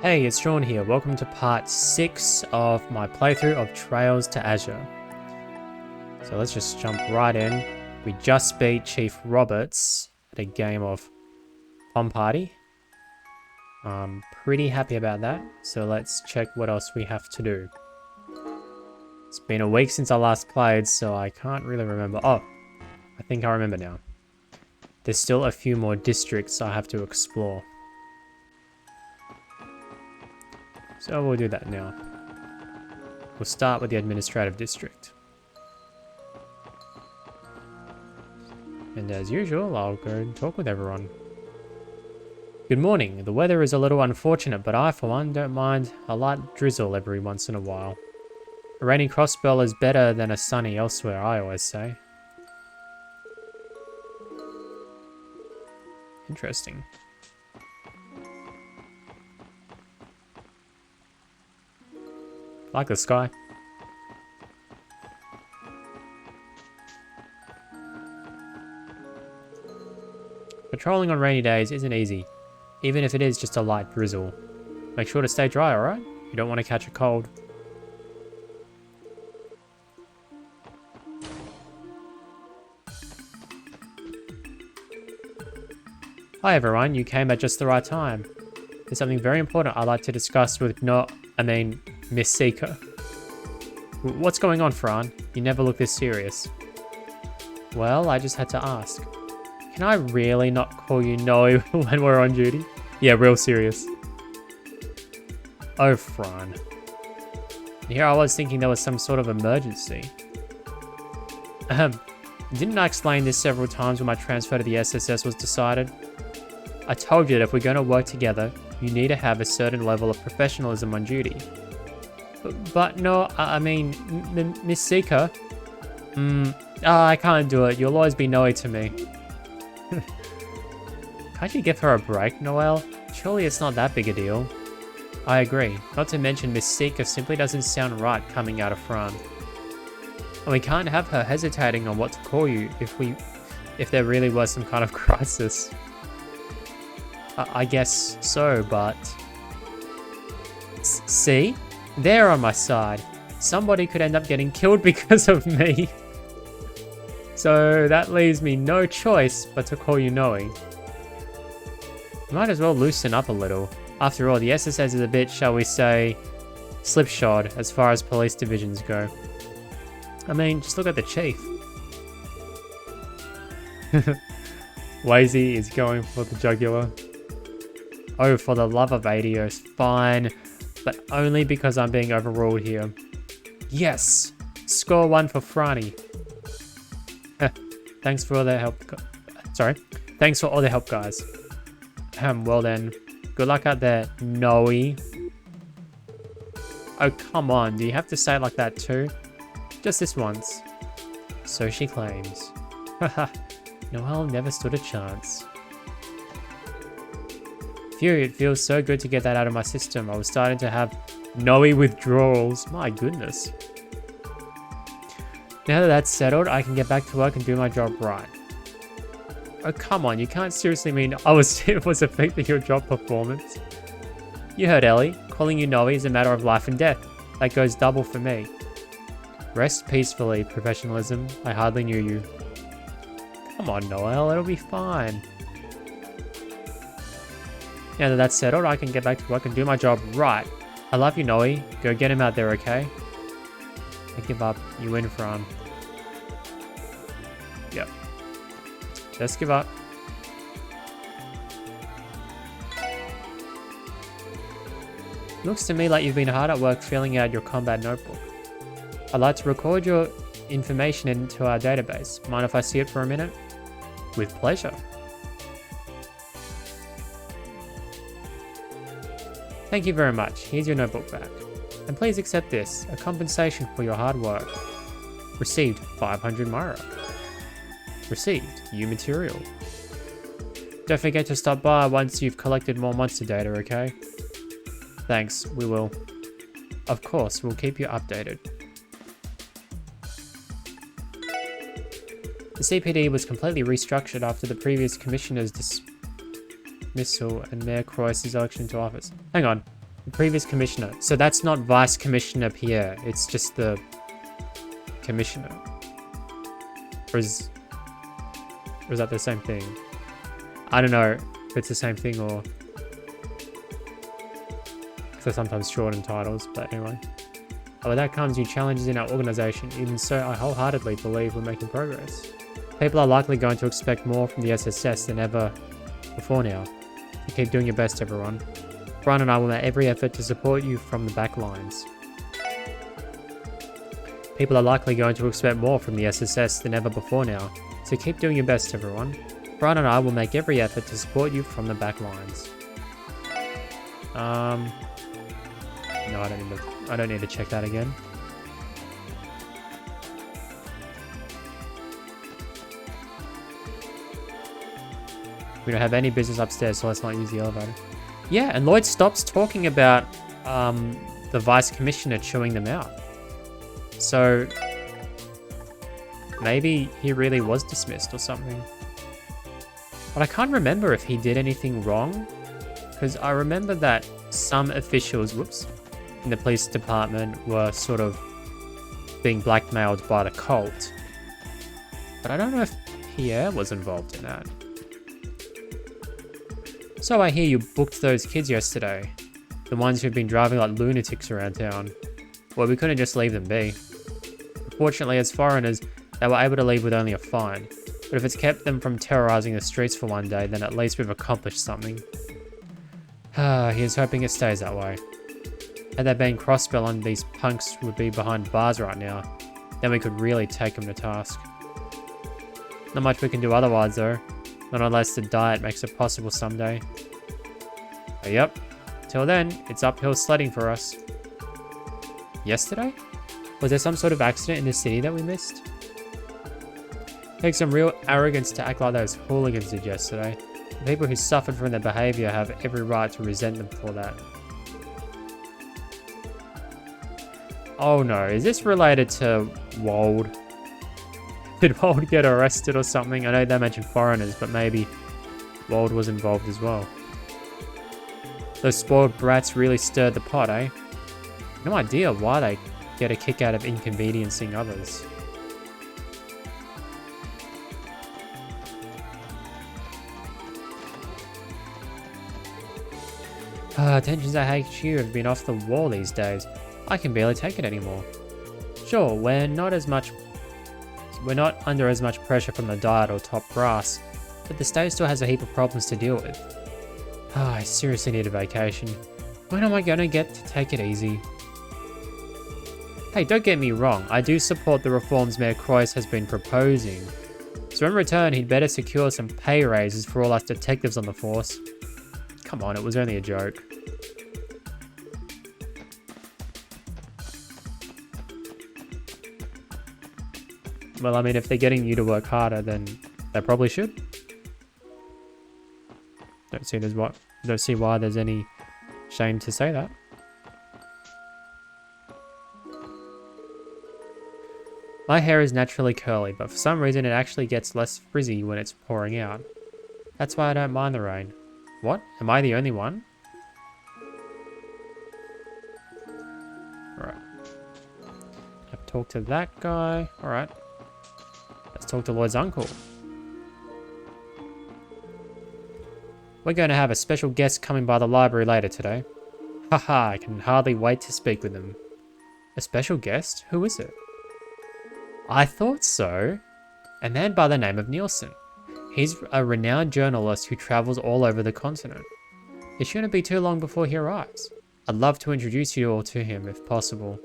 Hey, it's Shion here. Welcome to part 6 of my playthrough of Trails to Azure. So let's just jump right in. We just beat Chief Roberts at a game of Pom Party. I'm pretty happy about that. So let's check what else we have to do. It's been a week since I last played, so I can't really remember. Oh, I think I remember now. There's still a few more districts I have to explore. So we'll do that now. We'll start with the administrative district. And as usual, I'll go and talk with everyone. Good morning. The weather is a little unfortunate, but I, for one, don't mind a light drizzle every once in a while. A rainy Crossbell is better than a sunny elsewhere, I always say. Interesting. Like the sky. Patrolling on rainy days isn't easy, even if it is just a light drizzle. Make sure to stay dry, alright? You don't want to catch a cold. Hi everyone, you came at just the right time. There's something very important I'd like to discuss with Miss Seeker. What's going on, Fran? You never look this serious. Well, I just had to ask. Can I really not call you Noe when we're on duty? Yeah, real serious. Oh, Fran. Here I was thinking there was some sort of emergency. Didn't I explain this several times when my transfer to the SSS was decided? I told you that if we're going to work together, you need to have a certain level of professionalism on duty. But no, I mean, Miss Seeker? I can't do it. You'll always be Noe to me. Can't you give her a break, Noelle? Surely it's not that big a deal. I agree. Not to mention Miss Seeker simply doesn't sound right coming out of Fran. And we can't have her hesitating on what to call you if there really was some kind of crisis. I guess so, but... See? They're on my side. Somebody could end up getting killed because of me. So that leaves me no choice but to call you Noe. Might as well loosen up a little. After all, the SSS is a bit, shall we say, slipshod as far as police divisions go. I mean, just look at the chief. Wazy is going for the jugular. Oh, for the love of Adios, fine. But only because I'm being overruled here. Yes! Score 1 for Franny. Thanks for all the help. Sorry. Thanks for all the help, guys. Well then. Good luck out there, Noe. Oh, come on. Do you have to say it like that too? Just this once. So she claims. Haha. Noelle never stood a chance. Phew, it feels so good to get that out of my system. I was starting to have Noe withdrawals. My goodness. Now that that's settled, I can get back to work and do my job right. Oh, come on. You can't seriously mean it was affecting your job performance. You heard Ellie. Calling you Noe is a matter of life and death. That goes double for me. Rest peacefully, professionalism. I hardly knew you. Come on, Noelle. It'll be fine. Now that that's settled, I can get back to work and do my job right. I love you, Noe. Go get him out there, okay? I give up. You win, Fran. Yep. Just give up. Looks to me like you've been hard at work filling out your combat notebook. I'd like to record your information into our database. Mind if I see it for a minute? With pleasure. Thank you very much. Here's your notebook back. And please accept this, a compensation for your hard work. Received 500 Myra. Received U material. Don't forget to stop by once you've collected more monster data, okay? Thanks, we will. Of course, we'll keep you updated. The CPD was completely restructured after the previous commissioner's dismissal and Mayor Croyce's election to office. Hang on. The previous commissioner. So that's not Vice Commissioner Pierre. It's just the commissioner. Or is that the same thing? I don't know if it's the same thing or... Because they're sometimes shortened titles, but anyway. But with that comes new challenges in our organization. Even so, I wholeheartedly believe we're making progress. People are likely going to expect more from the SSS than ever before now. So keep doing your best, everyone. Fran and I will make every effort to support you from the back lines. People are likely going to expect more from the SSS than ever before now. So keep doing your best, everyone. Fran and I will make every effort to support you from the back lines. No, I don't need to check that again. We don't have any business upstairs, so let's not use the elevator. Yeah, and Lloyd stops talking about the Vice Commissioner chewing them out. So maybe he really was dismissed or something. But I can't remember if he did anything wrong, because I remember that some officials, in the police department were sort of being blackmailed by the cult. But I don't know if Pierre was involved in that. So I hear you booked those kids yesterday. The ones who've been driving like lunatics around town. Well, we couldn't just leave them be. Fortunately, as foreigners, they were able to leave with only a fine. But if it's kept them from terrorizing the streets for one day, then at least we've accomplished something. Here's hoping it stays that way. Had there been Crossbell on, these punks would be behind bars right now. Then we could really take them to task. Not much we can do otherwise though. Not unless the diet makes it possible someday. But yep. Till then, it's uphill sledding for us. Yesterday? Was there some sort of accident in the city that we missed? Takes some real arrogance to act like those hooligans did yesterday. The people who suffered from their behaviour have every right to resent them for that. Oh no, is this related to Wald? Did Wald get arrested or something? I know they mentioned foreigners, but maybe Wald was involved as well. Those spoiled brats really stirred the pot, eh? No idea why they get a kick out of inconveniencing others. Tensions at HQ have been off the wall these days. I can barely take it anymore. Sure, we're not under as much pressure from the diet or top brass, but the state still has a heap of problems to deal with. I seriously need a vacation. When am I gonna get to take it easy? Hey, don't get me wrong, I do support the reforms Mayor Croix has been proposing. So in return, he'd better secure some pay raises for all us detectives on the force. Come on, it was only a joke. Well, I mean, if they're getting you to work harder, then they probably should. Don't see why there's any shame to say that. My hair is naturally curly, but for some reason it actually gets less frizzy when it's pouring out. That's why I don't mind the rain. What? Am I the only one? Alright. I've talked to that guy. Alright. Let's talk to Lloyd's uncle. We're going to have a special guest coming by the library later today. Haha, I can hardly wait to speak with them. A special guest? Who is it? I thought so. A man by the name of Nielsen. He's a renowned journalist who travels all over the continent. It shouldn't be too long before he arrives. I'd love to introduce you all to him if possible.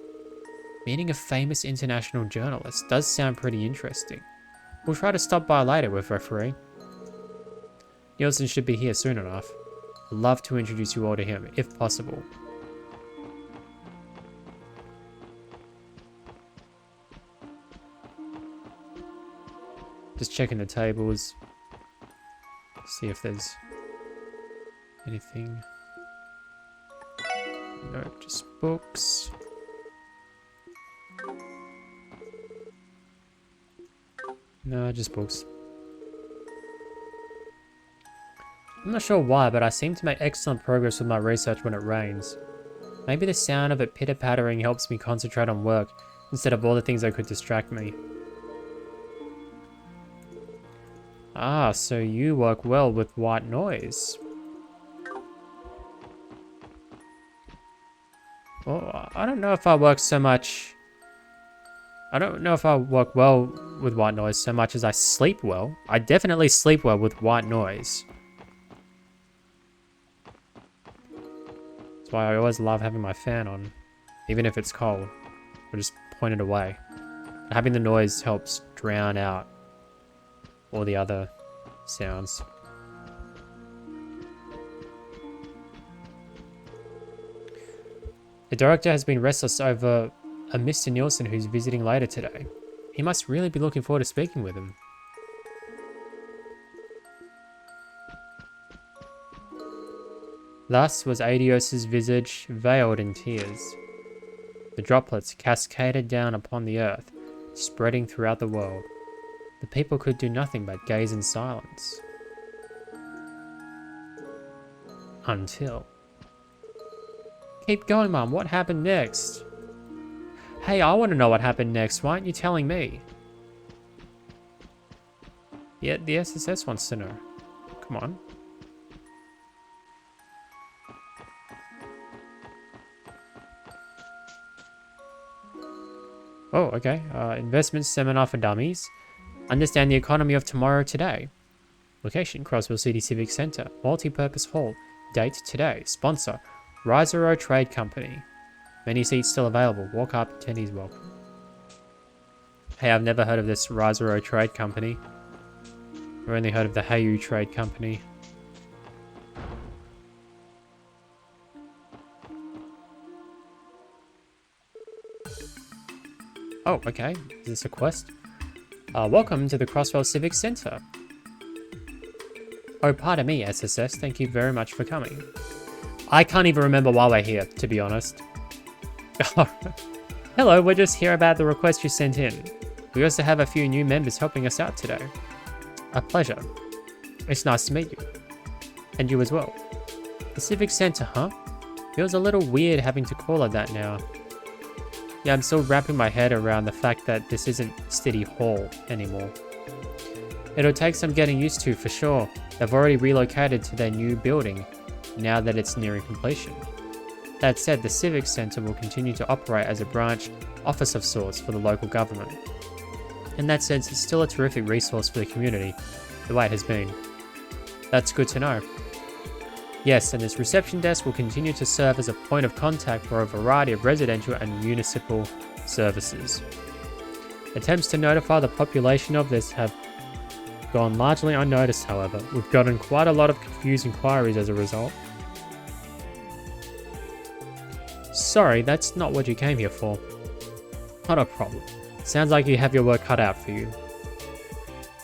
Meeting a famous international journalist does sound pretty interesting. We'll try to stop by later with referee. Nielsen should be here soon enough. I'd love to introduce you all to him if possible. Just checking the tables. See if there's anything. No, just books. No, just books. I'm not sure why, but I seem to make excellent progress with my research when it rains. Maybe the sound of it pitter-pattering helps me concentrate on work instead of all the things that could distract me. Ah, so you work well with white noise. Well, I don't know if I work so much... I don't know if I work well with white noise so much as I sleep well. I definitely sleep well with white noise. That's why I always love having my fan on, even if it's cold. Or just point it away. Having the noise helps drown out all the other sounds. The director has been restless over a Mr. Nielsen who's visiting later today. He must really be looking forward to speaking with him. Thus was Adios's visage veiled in tears. The droplets cascaded down upon the earth, spreading throughout the world. The people could do nothing but gaze in silence. Until... Keep going, Mum. What happened next? Hey, I want to know what happened next. Why aren't you telling me? Yeah, the SSS wants to know. Come on. Oh, okay. Investment seminar for dummies. Understand the economy of tomorrow today. Location, Crossbell City Civic Center. Multi-purpose hall. Date today. Sponsor, Azure Trade Company. Many seats still available. Walk up, attendees welcome. Hey, I've never heard of this Azure Trade Company. I've only heard of the Hayu Trade Company. Oh, okay. Is this a quest? Welcome to the Crossbell Civic Center. Oh, pardon me, SSS. Thank you very much for coming. I can't even remember why we're here, to be honest. Hello, we're just here about the request you sent in. We also have a few new members helping us out today. A pleasure. It's nice to meet you. And you as well. The Civic Center, huh? Feels a little weird having to call it that now. Yeah, I'm still wrapping my head around the fact that this isn't City Hall anymore. It'll take some getting used to for sure. They've already relocated to their new building, now that it's nearing completion. That said, the Civic Center will continue to operate as a branch office of sorts for the local government. In that sense, it's still a terrific resource for the community, the way it has been. That's good to know. Yes, and this reception desk will continue to serve as a point of contact for a variety of residential and municipal services. Attempts to notify the population of this have gone largely unnoticed, however. We've gotten quite a lot of confused inquiries as a result. Sorry, that's not what you came here for. Not a problem. Sounds like you have your work cut out for you.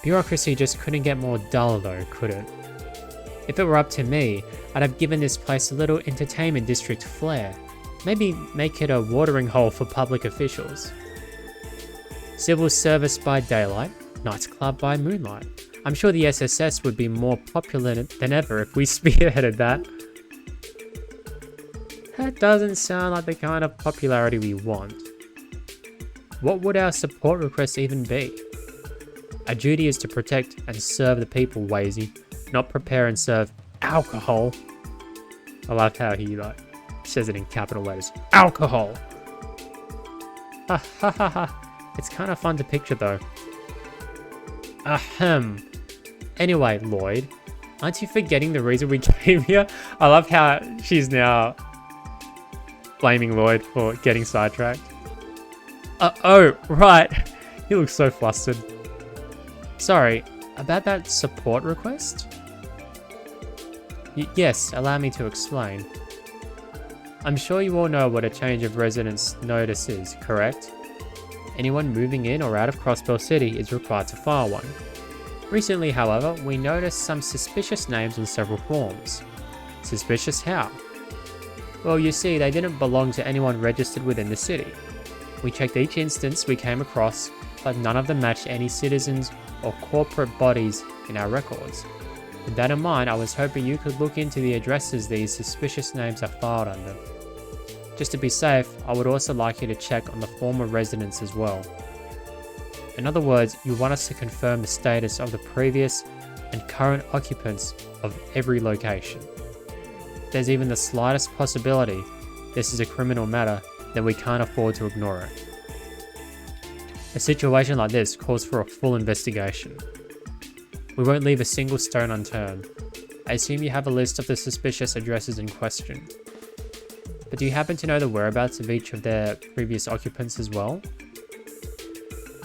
Bureaucracy just couldn't get more dull though, could it? If it were up to me, I'd have given this place a little entertainment district flair. Maybe make it a watering hole for public officials. Civil service by daylight, nightclub by moonlight. I'm sure the SSS would be more popular than ever if we spearheaded that. That doesn't sound like the kind of popularity we want. What would our support request even be? Our duty is to protect and serve the people, Wazy, not prepare and serve alcohol. I love how he says it in capital letters. Alcohol! Ha ha ha ha. It's kind of fun to picture though. Ahem. Anyway, Lloyd, aren't you forgetting the reason we came here? I love how she's now blaming Lloyd for getting sidetracked. Oh, right. He looks so flustered. Sorry, about that support request? Yes, allow me to explain. I'm sure you all know what a change of residence notice is, correct? Anyone moving in or out of Crossbell City is required to file one. Recently, however, we noticed some suspicious names on several forms. Suspicious how? Well, you see, they didn't belong to anyone registered within the city. We checked each instance we came across, but none of them matched any citizens or corporate bodies in our records. With that in mind, I was hoping you could look into the addresses these suspicious names are filed under. Just to be safe, I would also like you to check on the former residents as well. In other words, you want us to confirm the status of the previous and current occupants of every location. If there's even the slightest possibility this is a criminal matter, then we can't afford to ignore it. A situation like this calls for a full investigation. We won't leave a single stone unturned. I assume you have a list of the suspicious addresses in question. But do you happen to know the whereabouts of each of their previous occupants as well?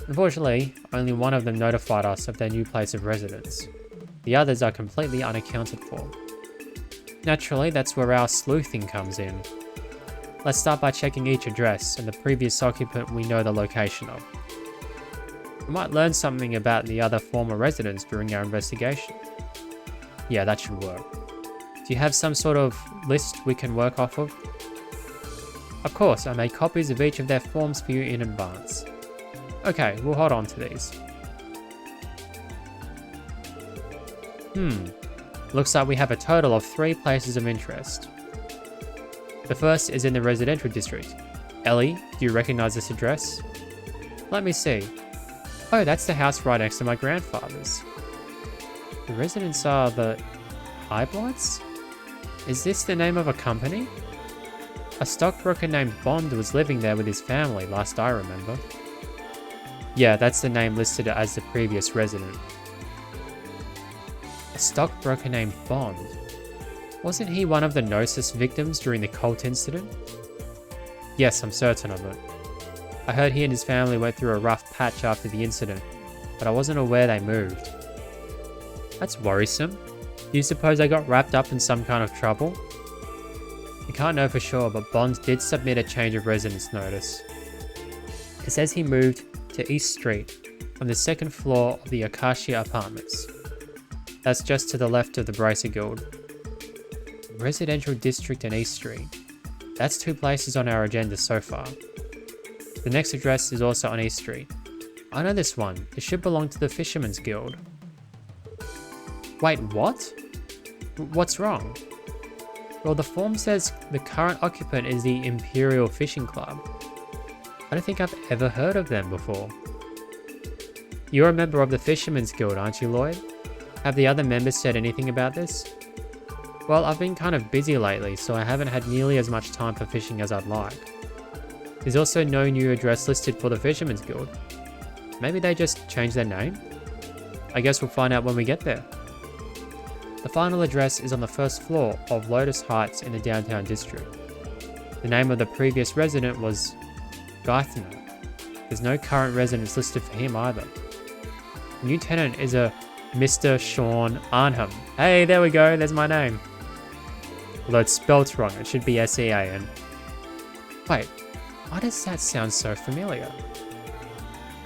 Unfortunately, only one of them notified us of their new place of residence. The others are completely unaccounted for. Naturally, that's where our sleuthing comes in. Let's start by checking each address and the previous occupant we know the location of. We might learn something about the other former residents during our investigation. Yeah, that should work. Do you have some sort of list we can work off of? Of course, I made copies of each of their forms for you in advance. Okay, we'll hold on to these. Looks like we have a total of 3 places of interest. The first is in the residential district. Ellie, do you recognize this address? Let me see. Oh, that's the house right next to my grandfather's. The residents are the Highblights? Is this the name of a company? A stockbroker named Bond was living there with his family, last I remember. Yeah, that's the name listed as the previous resident. A stockbroker named Bond. Wasn't he one of the Gnosis victims during the cult incident? Yes, I'm certain of it. I heard he and his family went through a rough patch after the incident, but I wasn't aware they moved. That's worrisome. Do you suppose they got wrapped up in some kind of trouble? We can't know for sure, but Bond did submit a change of residence notice. It says he moved to East Street from the 2nd floor of the Acacia Apartments. That's just to the left of the Bracer Guild. Residential District and East Street. That's 2 places on our agenda so far. The next address is also on East Street. I know this one. It should belong to the Fisherman's Guild. Wait, what? What's wrong? Well, the form says the current occupant is the Imperial Fishing Club. I don't think I've ever heard of them before. You're a member of the Fisherman's Guild, aren't you, Lloyd? Have the other members said anything about this? Well, I've been kind of busy lately, so I haven't had nearly as much time for fishing as I'd like. There's also no new address listed for the Fisherman's Guild. Maybe they just changed their name? I guess we'll find out when we get there. The final address is on the 1st floor of Lotus Heights in the downtown district. The name of the previous resident was Geithner. There's no current residence listed for him either. The new tenant is a Mr. Shion Arnhem. Hey, there we go, there's my name. Although it's spelt wrong, it should be S-E-A-N. Wait, why does that sound so familiar?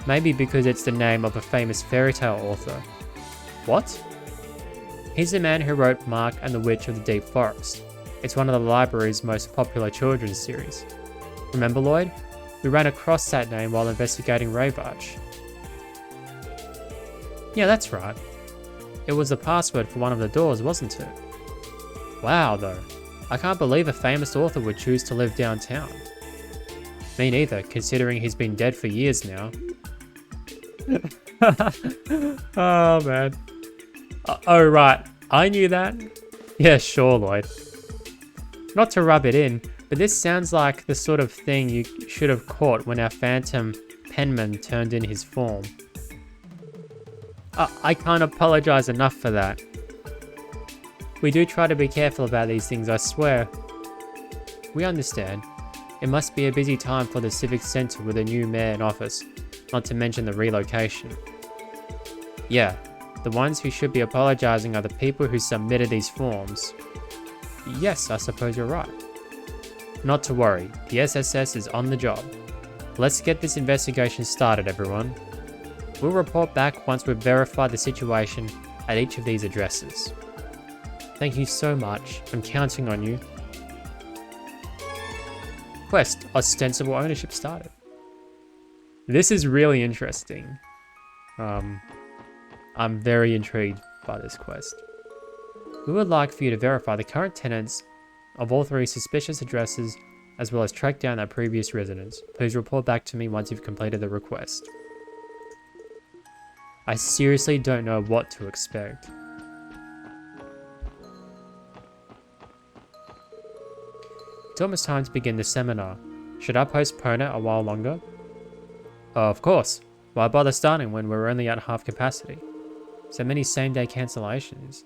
Maybe because it's the name of a famous fairy tale author. What? He's the man who wrote Mark and the Witch of the Deep Forest. It's one of the library's most popular children's series. Remember, Lloyd? We ran across that name while investigating Raybarch. Yeah, that's right. It was the password for one of the doors, wasn't it? Wow, though. I can't believe a famous author would choose to live downtown. Me neither, considering he's been dead for years now. Oh, man. Oh, right. I knew that. Yeah, sure, Lloyd. Not to rub it in, but this sounds like the sort of thing you should have caught when our phantom penman turned in his form. I can't apologize enough for that. We do try to be careful about these things, I swear. We understand. It must be a busy time for the Civic Center with a new mayor in office, not to mention the relocation. Yeah, the ones who should be apologizing are the people who submitted these forms. Yes, I suppose you're right. Not to worry, the SSS is on the job. Let's get this investigation started, everyone. We'll report back once we've verified the situation at each of these addresses. Thank you so much, I'm counting on you. Quest, ostensible ownership started. This is really interesting. I'm very intrigued by this quest. We would like for you to verify the current tenants of all 3 suspicious addresses as well as track down their previous residents. Please report back to me once you've completed the request. I seriously don't know what to expect. It's almost time to begin the seminar. Should I postpone it a while longer? Of course. Why bother starting when we're only at half capacity? So many same-day cancellations.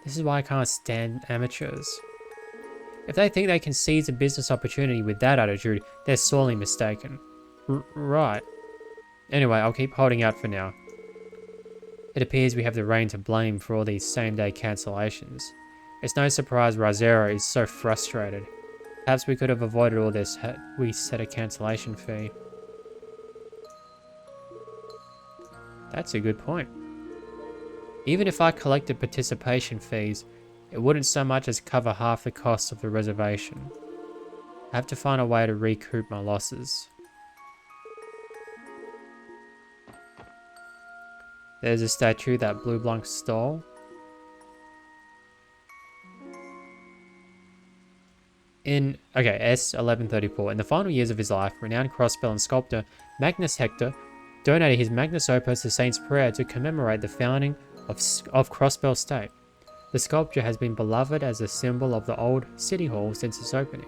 This is why I can't stand amateurs. If they think they can seize a business opportunity with that attitude, they're sorely mistaken. Right. Anyway, I'll keep holding out for now. It appears we have the rain to blame for all these same-day cancellations. It's no surprise Razera is so frustrated. Perhaps we could have avoided all this had we set a cancellation fee. That's a good point. Even if I collected participation fees, it wouldn't so much as cover half the cost of the reservation. I have to find a way to recoup my losses. There's a statue that Blue Blanc stole. S1134. In the final years of his life, renowned crossbell and sculptor Magnus Hector donated his magnus opus to Saint's Prayer to commemorate the founding of Crossbell State. The sculpture has been beloved as a symbol of the old city hall since its opening.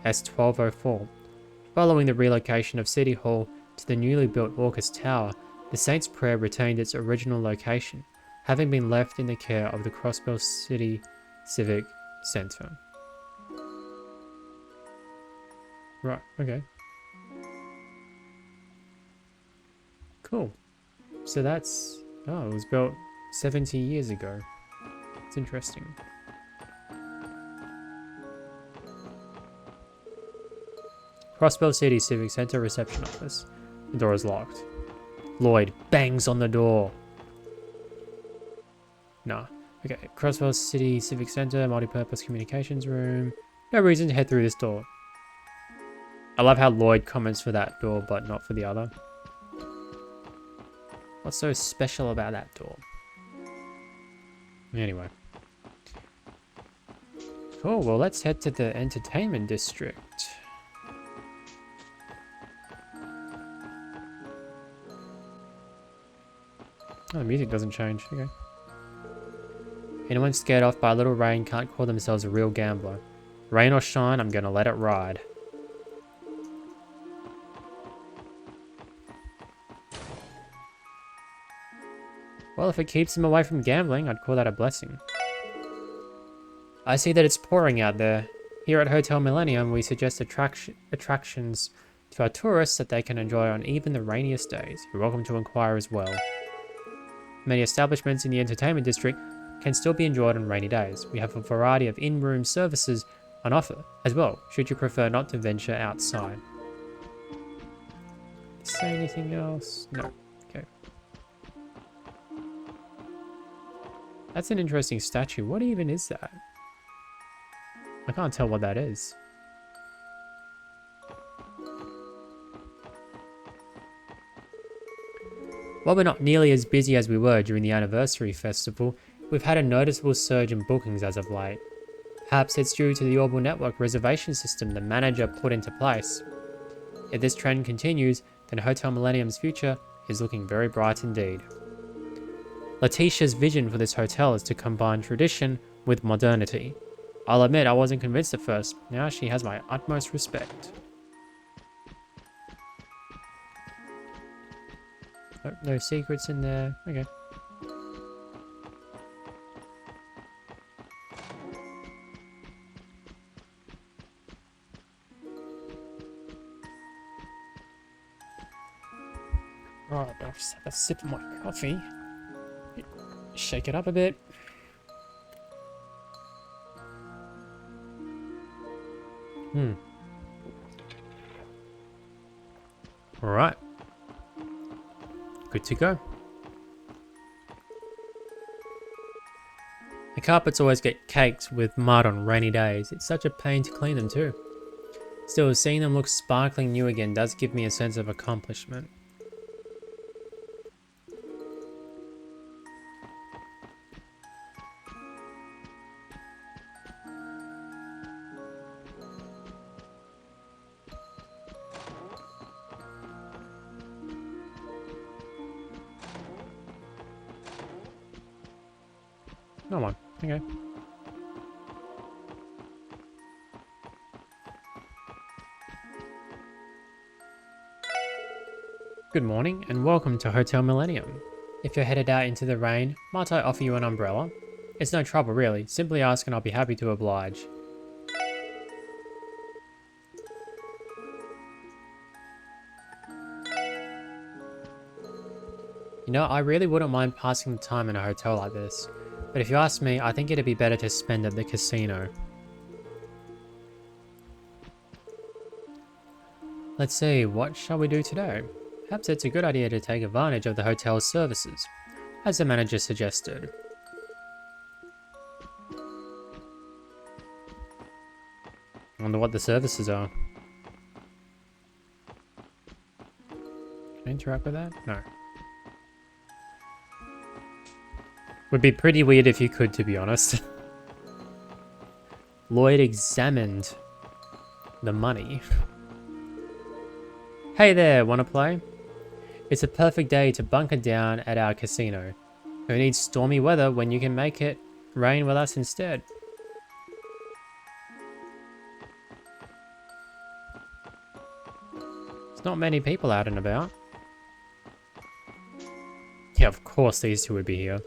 S1204. Following the relocation of City Hall to the newly built Orcus Tower, the Saint's Prayer retained its original location, having been left in the care of the Crossbell City Civic Center. Right, okay. Cool. So that's... Oh, it was built 70 years ago. It's interesting. Crossbell City Civic Center Reception Office. The door is locked. Lloyd bangs on the door. Nah. Okay, Crossbell City Civic Center, multi-purpose communications room. No reason to head through this door. I love how Lloyd comments for that door, but not for the other. What's so special about that door? Anyway. Cool, well let's head to the entertainment district. Oh, the music doesn't change. Okay. Anyone scared off by a little rain can't call themselves a real gambler. Rain or shine, I'm gonna let it ride. Well, if it keeps them away from gambling, I'd call that a blessing. I see that it's pouring out there. Here at Hotel Millennium, we suggest attractions to our tourists that they can enjoy on even the rainiest days. You're welcome to inquire as well. Many establishments in the entertainment district can still be enjoyed on rainy days. We have a variety of in-room services on offer as well, should you prefer not to venture outside. Say anything else? No. Okay. That's an interesting statue. What even is that? I can't tell what that is. While we're not nearly as busy as we were during the anniversary festival, we've had a noticeable surge in bookings as of late. Perhaps it's due to the Orbital Network reservation system the manager put into place. If this trend continues, then Hotel Millennium's future is looking very bright indeed. Letitia's vision for this hotel is to combine tradition with modernity. I'll admit I wasn't convinced at first, now she has my utmost respect. Oh, no secrets in there, okay. Alright, I'll just have a sip of my coffee. Shake it up a bit. Alright. Good to go. The carpets always get caked with mud on rainy days. It's such a pain to clean them too. Still, seeing them look sparkling new again does give me a sense of accomplishment. No one. Okay. Good morning and welcome to Hotel Millennium. If you're headed out into the rain, might I offer you an umbrella? It's no trouble really, simply ask and I'll be happy to oblige. You know, I really wouldn't mind passing the time in a hotel like this, but if you ask me, I think it'd be better to spend at the casino. Let's see, what shall we do today? Perhaps it's a good idea to take advantage of the hotel's services, as the manager suggested. I wonder what the services are. Can I interact with that? No. Would be pretty weird if you could, to be honest. Lloyd examined the money. Hey there, wanna play? It's a perfect day to bunker down at our casino. Who needs stormy weather when you can make it rain with us instead? There's not many people out and about. Yeah, of course these two would be here.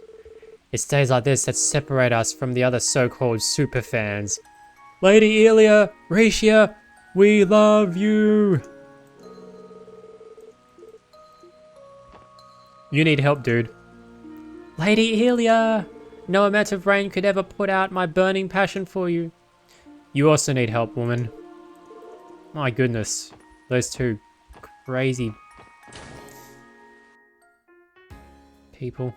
It's days like this that separate us from the other so-called super fans. Lady Elia, Risha, we love you! You need help, dude. Lady Elia! No amount of rain could ever put out my burning passion for you. You also need help, woman. My goodness. Those two crazy people.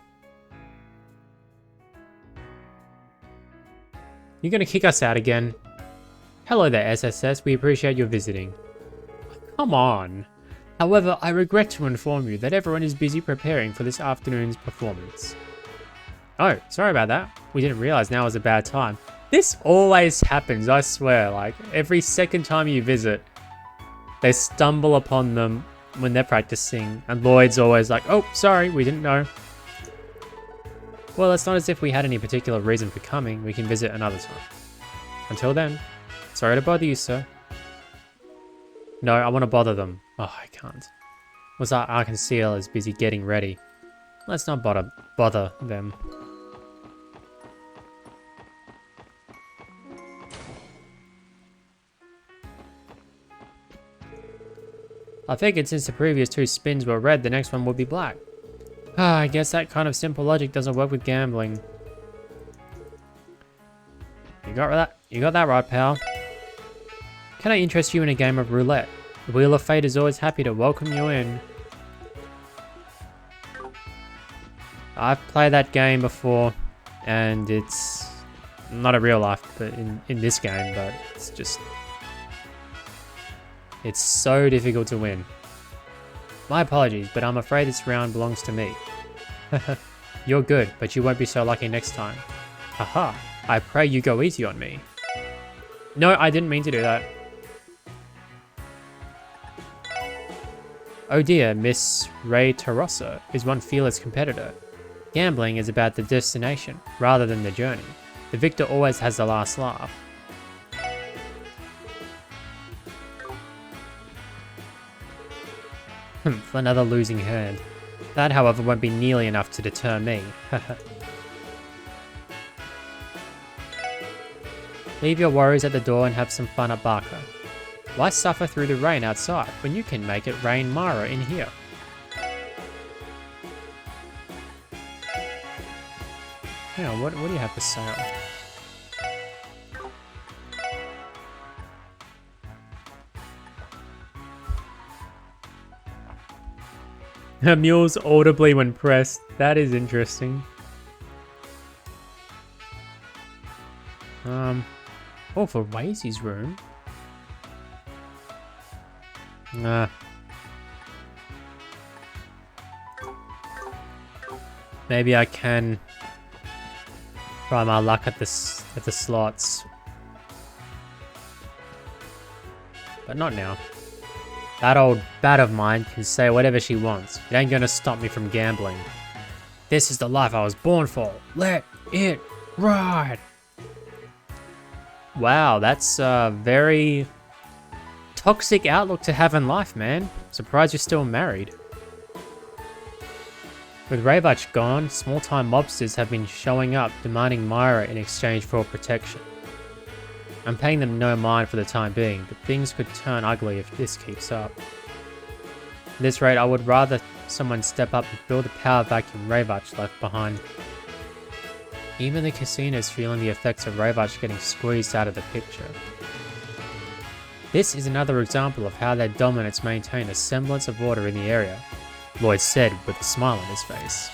You're gonna kick us out again? Hello there, SSS. We appreciate your visiting. Come on. However, I regret to inform you that everyone is busy preparing for this afternoon's performance. Oh, sorry about that. We didn't realize now was a bad time. This always happens, I swear. Like, every second time you visit, they stumble upon them when they're practicing, and Lloyd's always like, oh, sorry, we didn't know. Well, it's not as if we had any particular reason for coming. We can visit another time. Until then, sorry to bother you, sir. No, I want to bother them. Oh, I can't. Was our Arkansas is busy getting ready. Let's not bother them. I figured since the previous two spins were red, the next one would be black. I guess that kind of simple logic doesn't work with gambling. You got that right, pal. Can I interest you in a game of roulette? The Wheel of Fate is always happy to welcome you in. I've played that game before, and it's not a real life, but in this game, but it's just... it's so difficult to win. My apologies, but I'm afraid this round belongs to me. You're good, but you won't be so lucky next time. Haha, I pray you go easy on me. No, I didn't mean to do that. Oh dear, Miss Ray Tarossa is one fearless competitor. Gambling is about the destination, rather than the journey. The victor always has the last laugh. For another losing hand. That, however, won't be nearly enough to deter me. Leave your worries at the door and have some fun at Barker. Why suffer through the rain outside when you can make it rain Mara in here? Hang on, what do you have for sale? Her mules audibly when pressed. That is interesting. Oh, for Wazy's room. Nah. Maybe I can try my luck at the slots. But not now. That old bat of mine can say whatever she wants. It ain't gonna stop me from gambling. This is the life I was born for. Let it Right. Wow, that's a very toxic outlook to have in life, man. Surprised you're still married. With Ravach gone, small-time mobsters have been showing up, demanding Myra in exchange for protection. I'm paying them no mind for the time being, but things could turn ugly if this keeps up. At this rate, I would rather someone step up and fill the power vacuum Ravach left behind. Even the casino's feeling the effects of Ravach getting squeezed out of the picture. This is another example of how their dominance maintained a semblance of order in the area, Lloyd said with a smile on his face.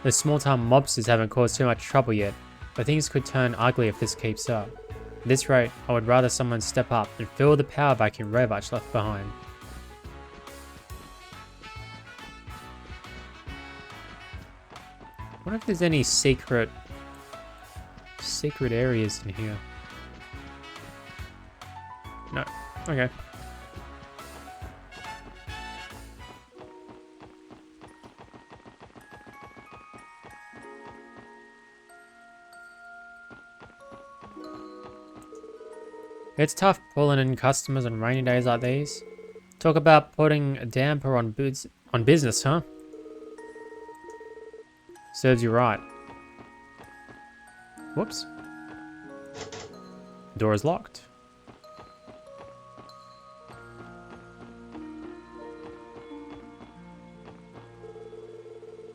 The small-time mobsters haven't caused too much trouble yet, but things could turn ugly if this keeps up. At this rate, I would rather someone step up and fill the power vacuum Ravach left behind. I wonder if there's any secret areas in here. No. Okay. It's tough pulling in customers on rainy days like these. Talk about putting a damper on business, huh? Serves you right. Whoops. The door is locked.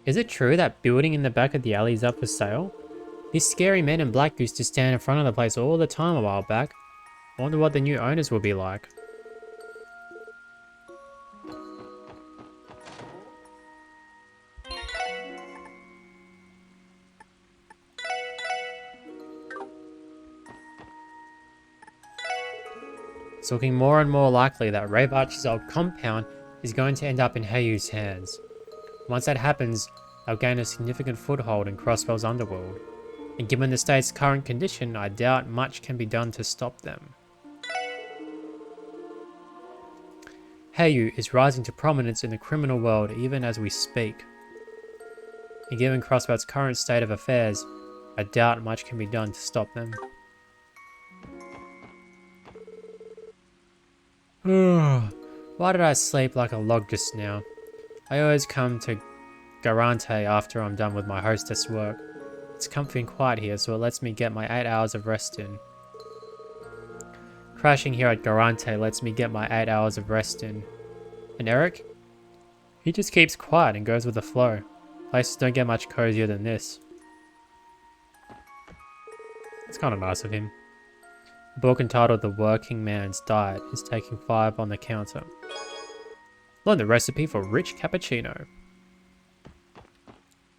Is it true that building in the back of the alley is up for sale? These scary men in black used to stand in front of the place all the time a while back. I wonder what the new owners will be like. It's looking more and more likely that Ravach's old compound is going to end up in Heiyu's hands. Once that happens, they'll gain a significant foothold in Crossbell's underworld. And given the state's current condition, I doubt much can be done to stop them. Heiyu is rising to prominence in the criminal world even as we speak. And given Crossbell's current state of affairs, I doubt much can be done to stop them. Why did I sleep like a log just now? I always come to Garante after I'm done with my hostess work. It's comfy and quiet here, so it lets me get my 8 hours of rest in. Crashing here at Garante lets me get my 8 hours of rest in. And Eric? He just keeps quiet and goes with the flow. Places don't get much cozier than this. It's kind of nice of him. A book entitled The Working Man's Diet is taking 5 on the counter. Learn the recipe for rich cappuccino.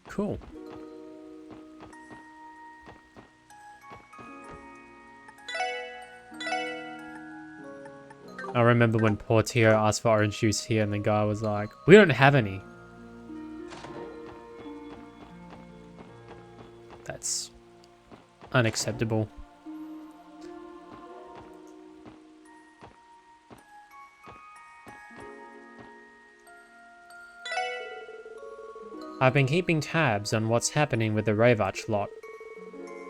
Cool. I remember when Portillo asked for orange juice here and the guy was like, "We don't have any." That's unacceptable. I've been keeping tabs on what's happening with the Ravach lot.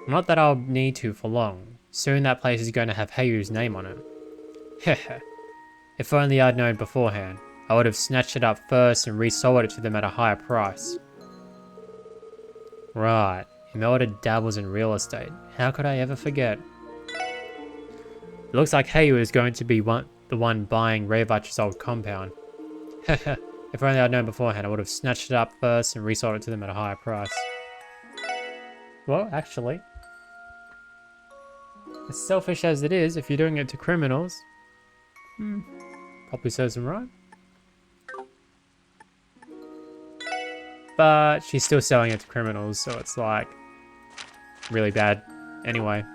Not that I'll need to for long. Soon that place is going to have Heiyu's name on it. Heh. If only I'd known beforehand, I would have snatched it up first and resold it to them at a higher price. Right, Imelda dabbles in real estate. How could I ever forget? It looks like Heiyu is going to be the one buying Ravach's old compound. Heh. If only I'd known beforehand, I would have snatched it up first and resold it to them at a higher price. Well, actually, as selfish as it is, if you're doing it to criminals, probably serves them right. But she's still selling it to criminals, so it's like really bad anyway.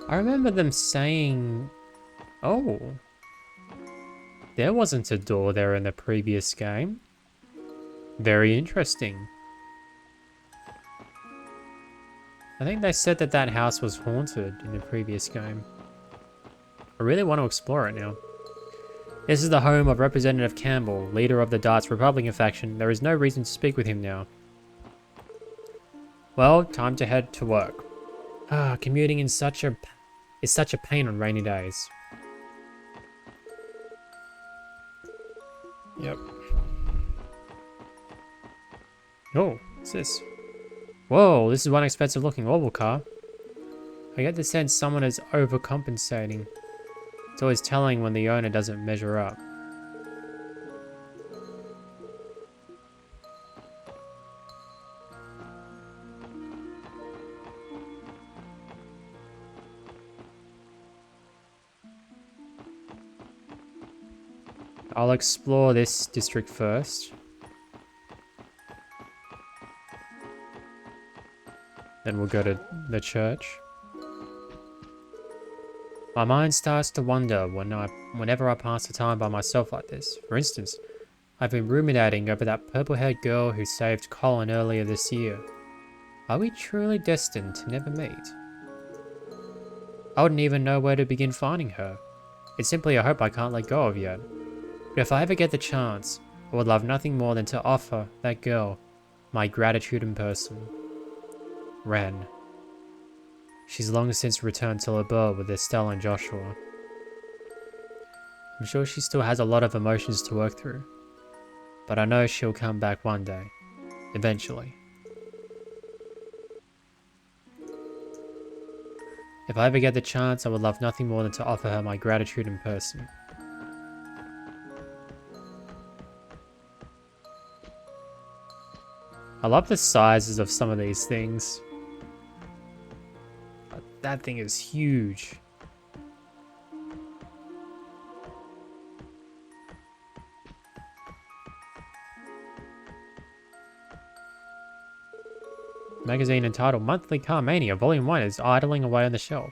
I remember them saying, oh, There wasn't a door there in the previous game. Very interesting. I think they said that that house was haunted in the previous game. I really want to explore it now. This is the home of Representative Campbell, leader of the Darts Republican faction. There is no reason to speak with him now. Well, time to head to work. Commuting is such a pain on rainy days. Yep. Oh, what's this? Whoa, this is one expensive looking oval car. I get the sense someone is overcompensating. It's always telling when the owner doesn't measure up. I'll explore this district first. Then we'll go to the church. My mind starts to wander whenever I pass the time by myself like this. For instance, I've been ruminating over that purple-haired girl who saved Colin earlier this year. Are we truly destined to never meet? I wouldn't even know where to begin finding her. It's simply a hope I can't let go of yet. But if I ever get the chance, I would love nothing more than to offer that girl my gratitude in person. Ren. She's long since returned to LeBeau with Estelle and Joshua. I'm sure she still has a lot of emotions to work through, but I know she'll come back one day, eventually. If I ever get the chance, I would love nothing more than to offer her my gratitude in person. I love the sizes of some of these things. That thing is huge. Magazine entitled Monthly Car Mania Volume 1 is idling away on the shelf.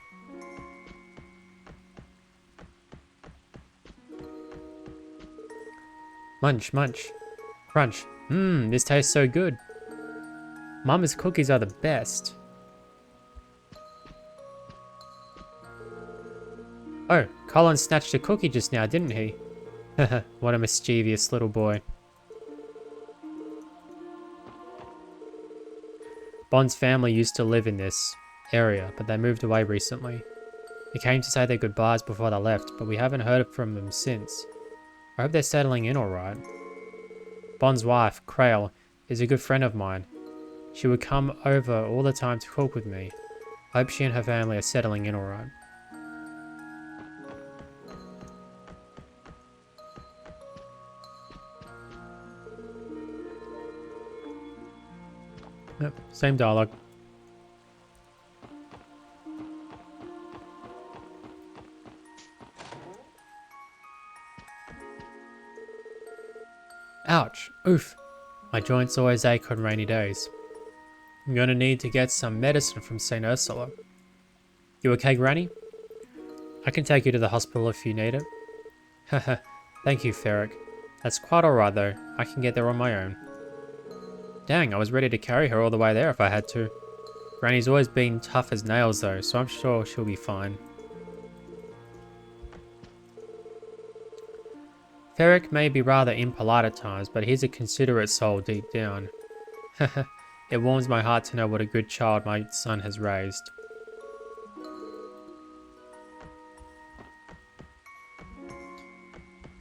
Munch, munch. Crunch. This tastes so good. Mama's cookies are the best. Oh, Colin snatched a cookie just now, didn't he? What a mischievous little boy. Bond's family used to live in this area, but they moved away recently. They came to say their goodbyes before they left, but we haven't heard from them since. I hope they're settling in alright. Bond's wife, Crail, is a good friend of mine. She would come over all the time to cook with me. I hope she and her family are settling in alright. Yep, same dialogue. Ouch! Oof! My joints always ache on rainy days. I'm gonna need to get some medicine from St. Ursula. You okay, Granny? I can take you to the hospital if you need it. Haha, thank you, Ferric. That's quite alright though, I can get there on my own. Dang, I was ready to carry her all the way there if I had to. Granny's always been tough as nails though, so I'm sure she'll be fine. Ferric may be rather impolite at times, but he's a considerate soul deep down. It warms my heart to know what a good child my son has raised.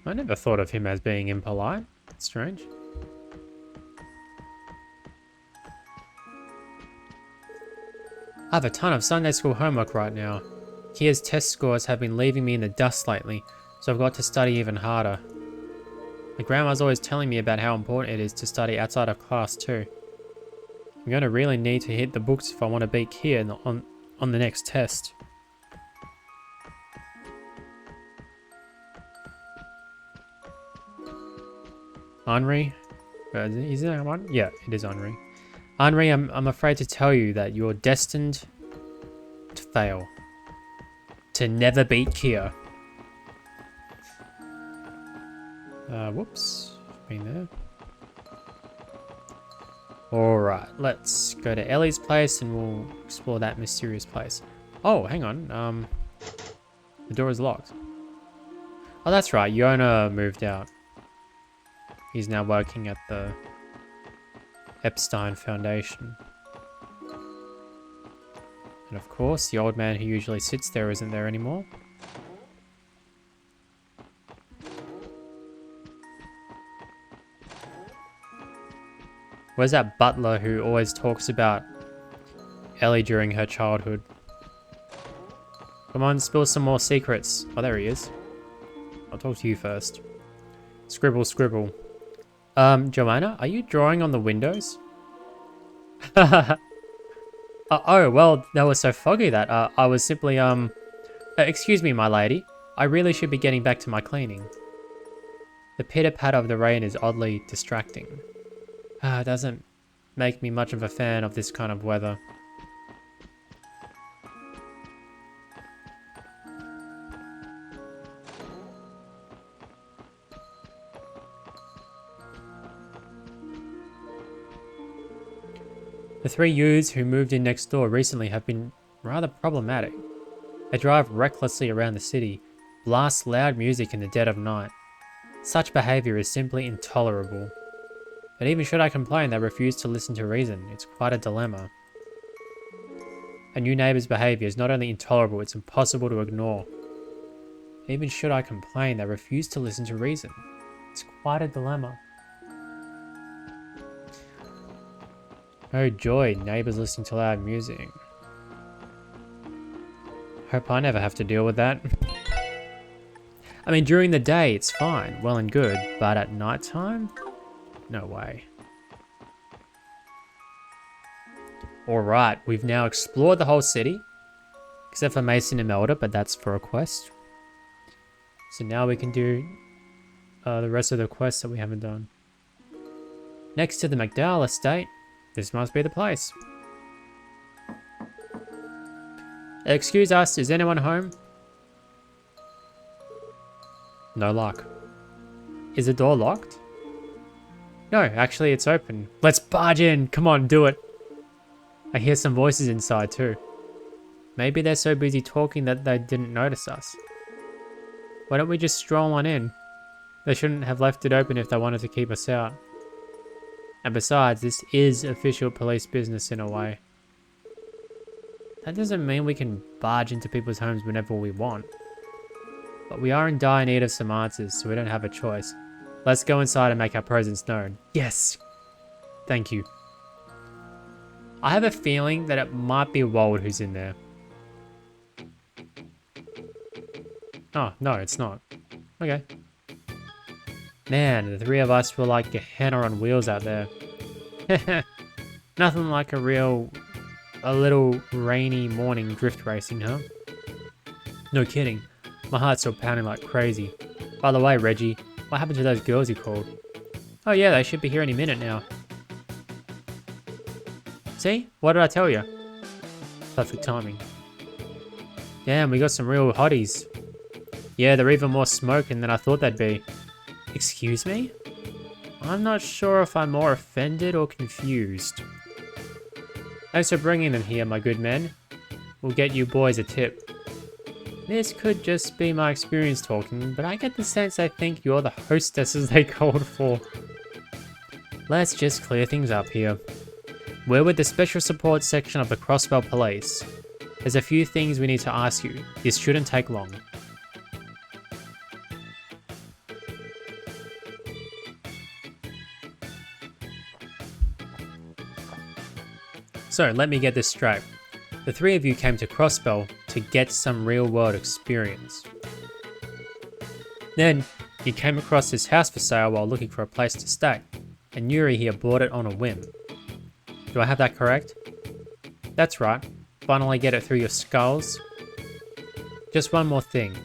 I never thought of him as being impolite. That's strange. I have a ton of Sunday school homework right now. Kia's test scores have been leaving me in the dust lately, so I've got to study even harder. My grandma's always telling me about how important it is to study outside of class too. I'm going to really need to hit the books if I want to beat Kia on the next test. Henri? Is that one? Yeah, it is Henri. Henri, I'm afraid to tell you that you're destined to fail. To never beat Kia. Whoops. Been there. Alright, let's go to Ellie's place and we'll explore that mysterious place. Oh, hang on. The door is locked. Oh, that's right. Yona moved out. He's now working at the Epstein Foundation. And of course, the old man who usually sits there isn't there anymore. Where's that butler who always talks about Ellie during her childhood? Come on, spill some more secrets. Oh, there he is. I'll talk to you first. Scribble, scribble. Joanna, are you drawing on the windows? Oh, well, that was so foggy that I was simply, excuse me, my lady. I really should be getting back to my cleaning. The pitter-patter of the rain is oddly distracting. It doesn't make me much of a fan of this kind of weather. The three youths who moved in next door recently have been rather problematic. They drive recklessly around the city, blast loud music in the dead of night. Such behaviour is simply intolerable. But even should I complain, they refuse to listen to reason. It's quite a dilemma. A new neighbour's behaviour is not only intolerable, it's impossible to ignore. Even should I complain, they refuse to listen to reason. It's quite a dilemma. Oh joy, neighbours listening to loud music. Hope I never have to deal with that. I mean, during the day, it's fine, well and good, but at night time? No way. Alright, we've now explored the whole city. Except for Mason and Melda, but that's for a quest. So now we can do the rest of the quests that we haven't done. Next to the McDowell estate. This must be the place. Excuse us, is anyone home? No luck. Is the door locked? No, actually it's open. Let's barge in. Come on, do it. I hear some voices inside too. Maybe they're so busy talking that they didn't notice us. Why don't we just stroll on in? They shouldn't have left it open if they wanted to keep us out. And besides, this is official police business in a way. That doesn't mean we can barge into people's homes whenever we want. But we are in dire need of some answers, so we don't have a choice. Let's go inside and make our presence known. Yes! Thank you. I have a feeling that it might be Wald who's in there. Oh, no, it's not. Okay. Man, the three of us were like Gehenna on wheels out there. Nothing like a little rainy morning drift racing, huh? No kidding. My heart's still pounding like crazy. By the way, Reggie, what happened to those girls you called? Oh yeah, they should be here any minute now. See? What did I tell you? Perfect timing. Damn, we got some real hotties. Yeah, they're even more smoking than I thought they'd be. Excuse me? I'm not sure if I'm more offended or confused. Thanks for bringing them here, my good men. We'll get you boys a tip. This could just be my experience talking, but I get the sense they think you're the hostesses they called for. Let's just clear things up here. We're with the Special Support section of the Crossbell Police. There's a few things we need to ask you. This shouldn't take long. So, let me get this straight. The three of you came to Crossbell to get some real-world experience. Then, you came across this house for sale while looking for a place to stay, and Yuri here bought it on a whim. Do I have that correct? That's right. Finally get it through your skulls. Just one more thing.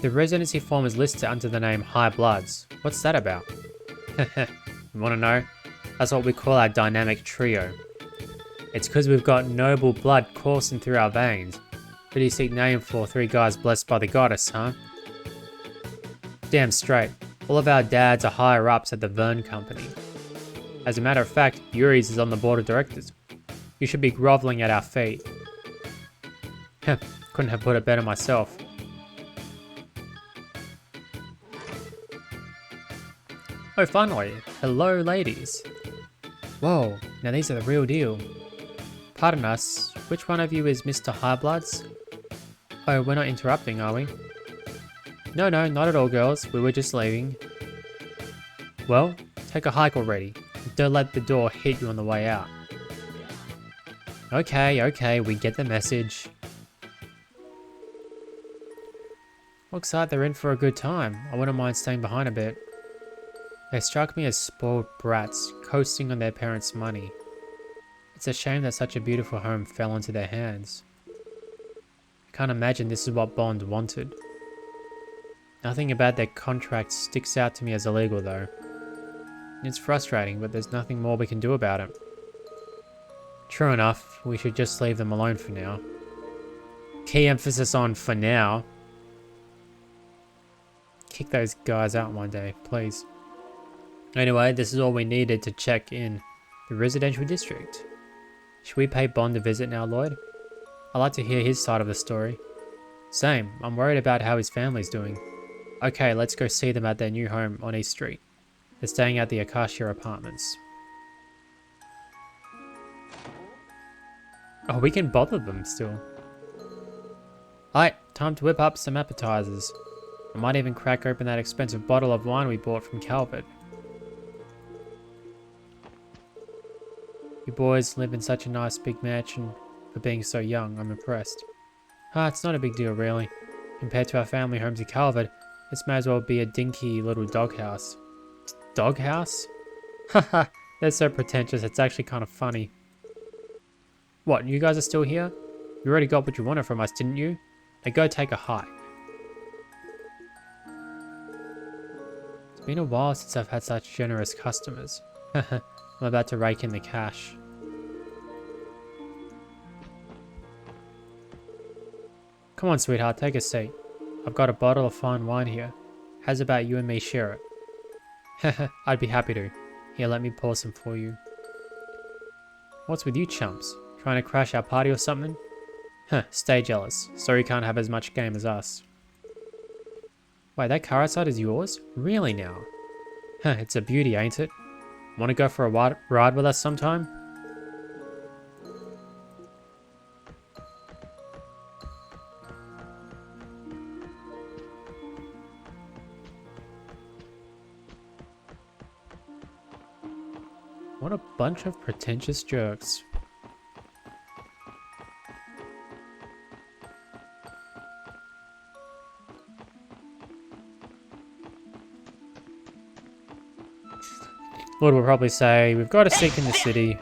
The residency form is listed under the name High Bloods. What's that about? You wanna know? That's what we call our dynamic trio. It's because we've got noble blood coursing through our veins. Pretty sick name for three guys blessed by the goddess, huh? Damn straight. All of our dads are higher ups at the Vern Company. As a matter of fact, Yuri's is on the board of directors. You should be groveling at our feet. Heh, couldn't have put it better myself. Oh, finally. Hello, ladies. Whoa, now these are the real deal. Pardon us, which one of you is Mr. Highbloods? Oh, we're not interrupting, are we? No, not at all, girls. We were just leaving. Well, take a hike already. Don't let the door hit you on the way out. Okay, we get the message. Looks like they're in for a good time. I wouldn't mind staying behind a bit. They struck me as spoiled brats, coasting on their parents' money. It's a shame that such a beautiful home fell into their hands. I can't imagine this is what Bond wanted. Nothing about their contract sticks out to me as illegal though. It's frustrating, but there's nothing more we can do about it. True enough, we should just leave them alone for now. Key emphasis on for now. Kick those guys out one day, please. Anyway, this is all we needed to check in the residential district. Should we pay Bond a visit now, Lloyd? I'd like to hear his side of the story. Same, I'm worried about how his family's doing. Okay, let's go see them at their new home on East Street. They're staying at the Acacia Apartments. Oh, we can bother them still. Alright, time to whip up some appetizers. I might even crack open that expensive bottle of wine we bought from Calvert. You boys live in such a nice big mansion for being so young, I'm impressed. It's not a big deal really. Compared to our family homes in Calvert, this may as well be a dinky little doghouse. Doghouse? Haha, they're so pretentious, it's actually kind of funny. What, you guys are still here? You already got what you wanted from us, didn't you? Now go take a hike. It's been a while since I've had such generous customers. I'm about to rake in the cash. Come on, sweetheart, take a seat. I've got a bottle of fine wine here. How's about you and me share it? I'd be happy to. Here, let me pour some for you. What's with you chumps? Trying to crash our party or something? Stay jealous. Sorry you can't have as much game as us. Wait, that car outside is yours? Really now? It's a beauty, ain't it? Want to go for a ride with us sometime? What a bunch of pretentious jerks. Lord will probably say, we've got to seek in the city,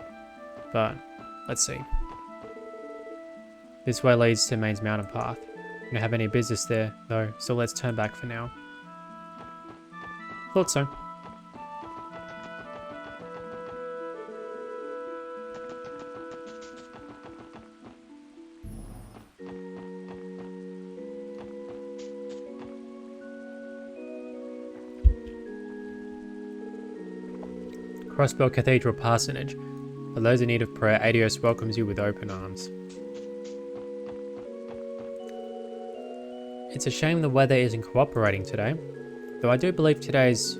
but let's see. This way leads to Maine's mountain path. We don't have any business there, though, so let's turn back for now. Thought so. Crossbell Cathedral Parsonage. For those in need of prayer, Adios welcomes you with open arms. It's a shame the weather isn't cooperating today, though I do believe today's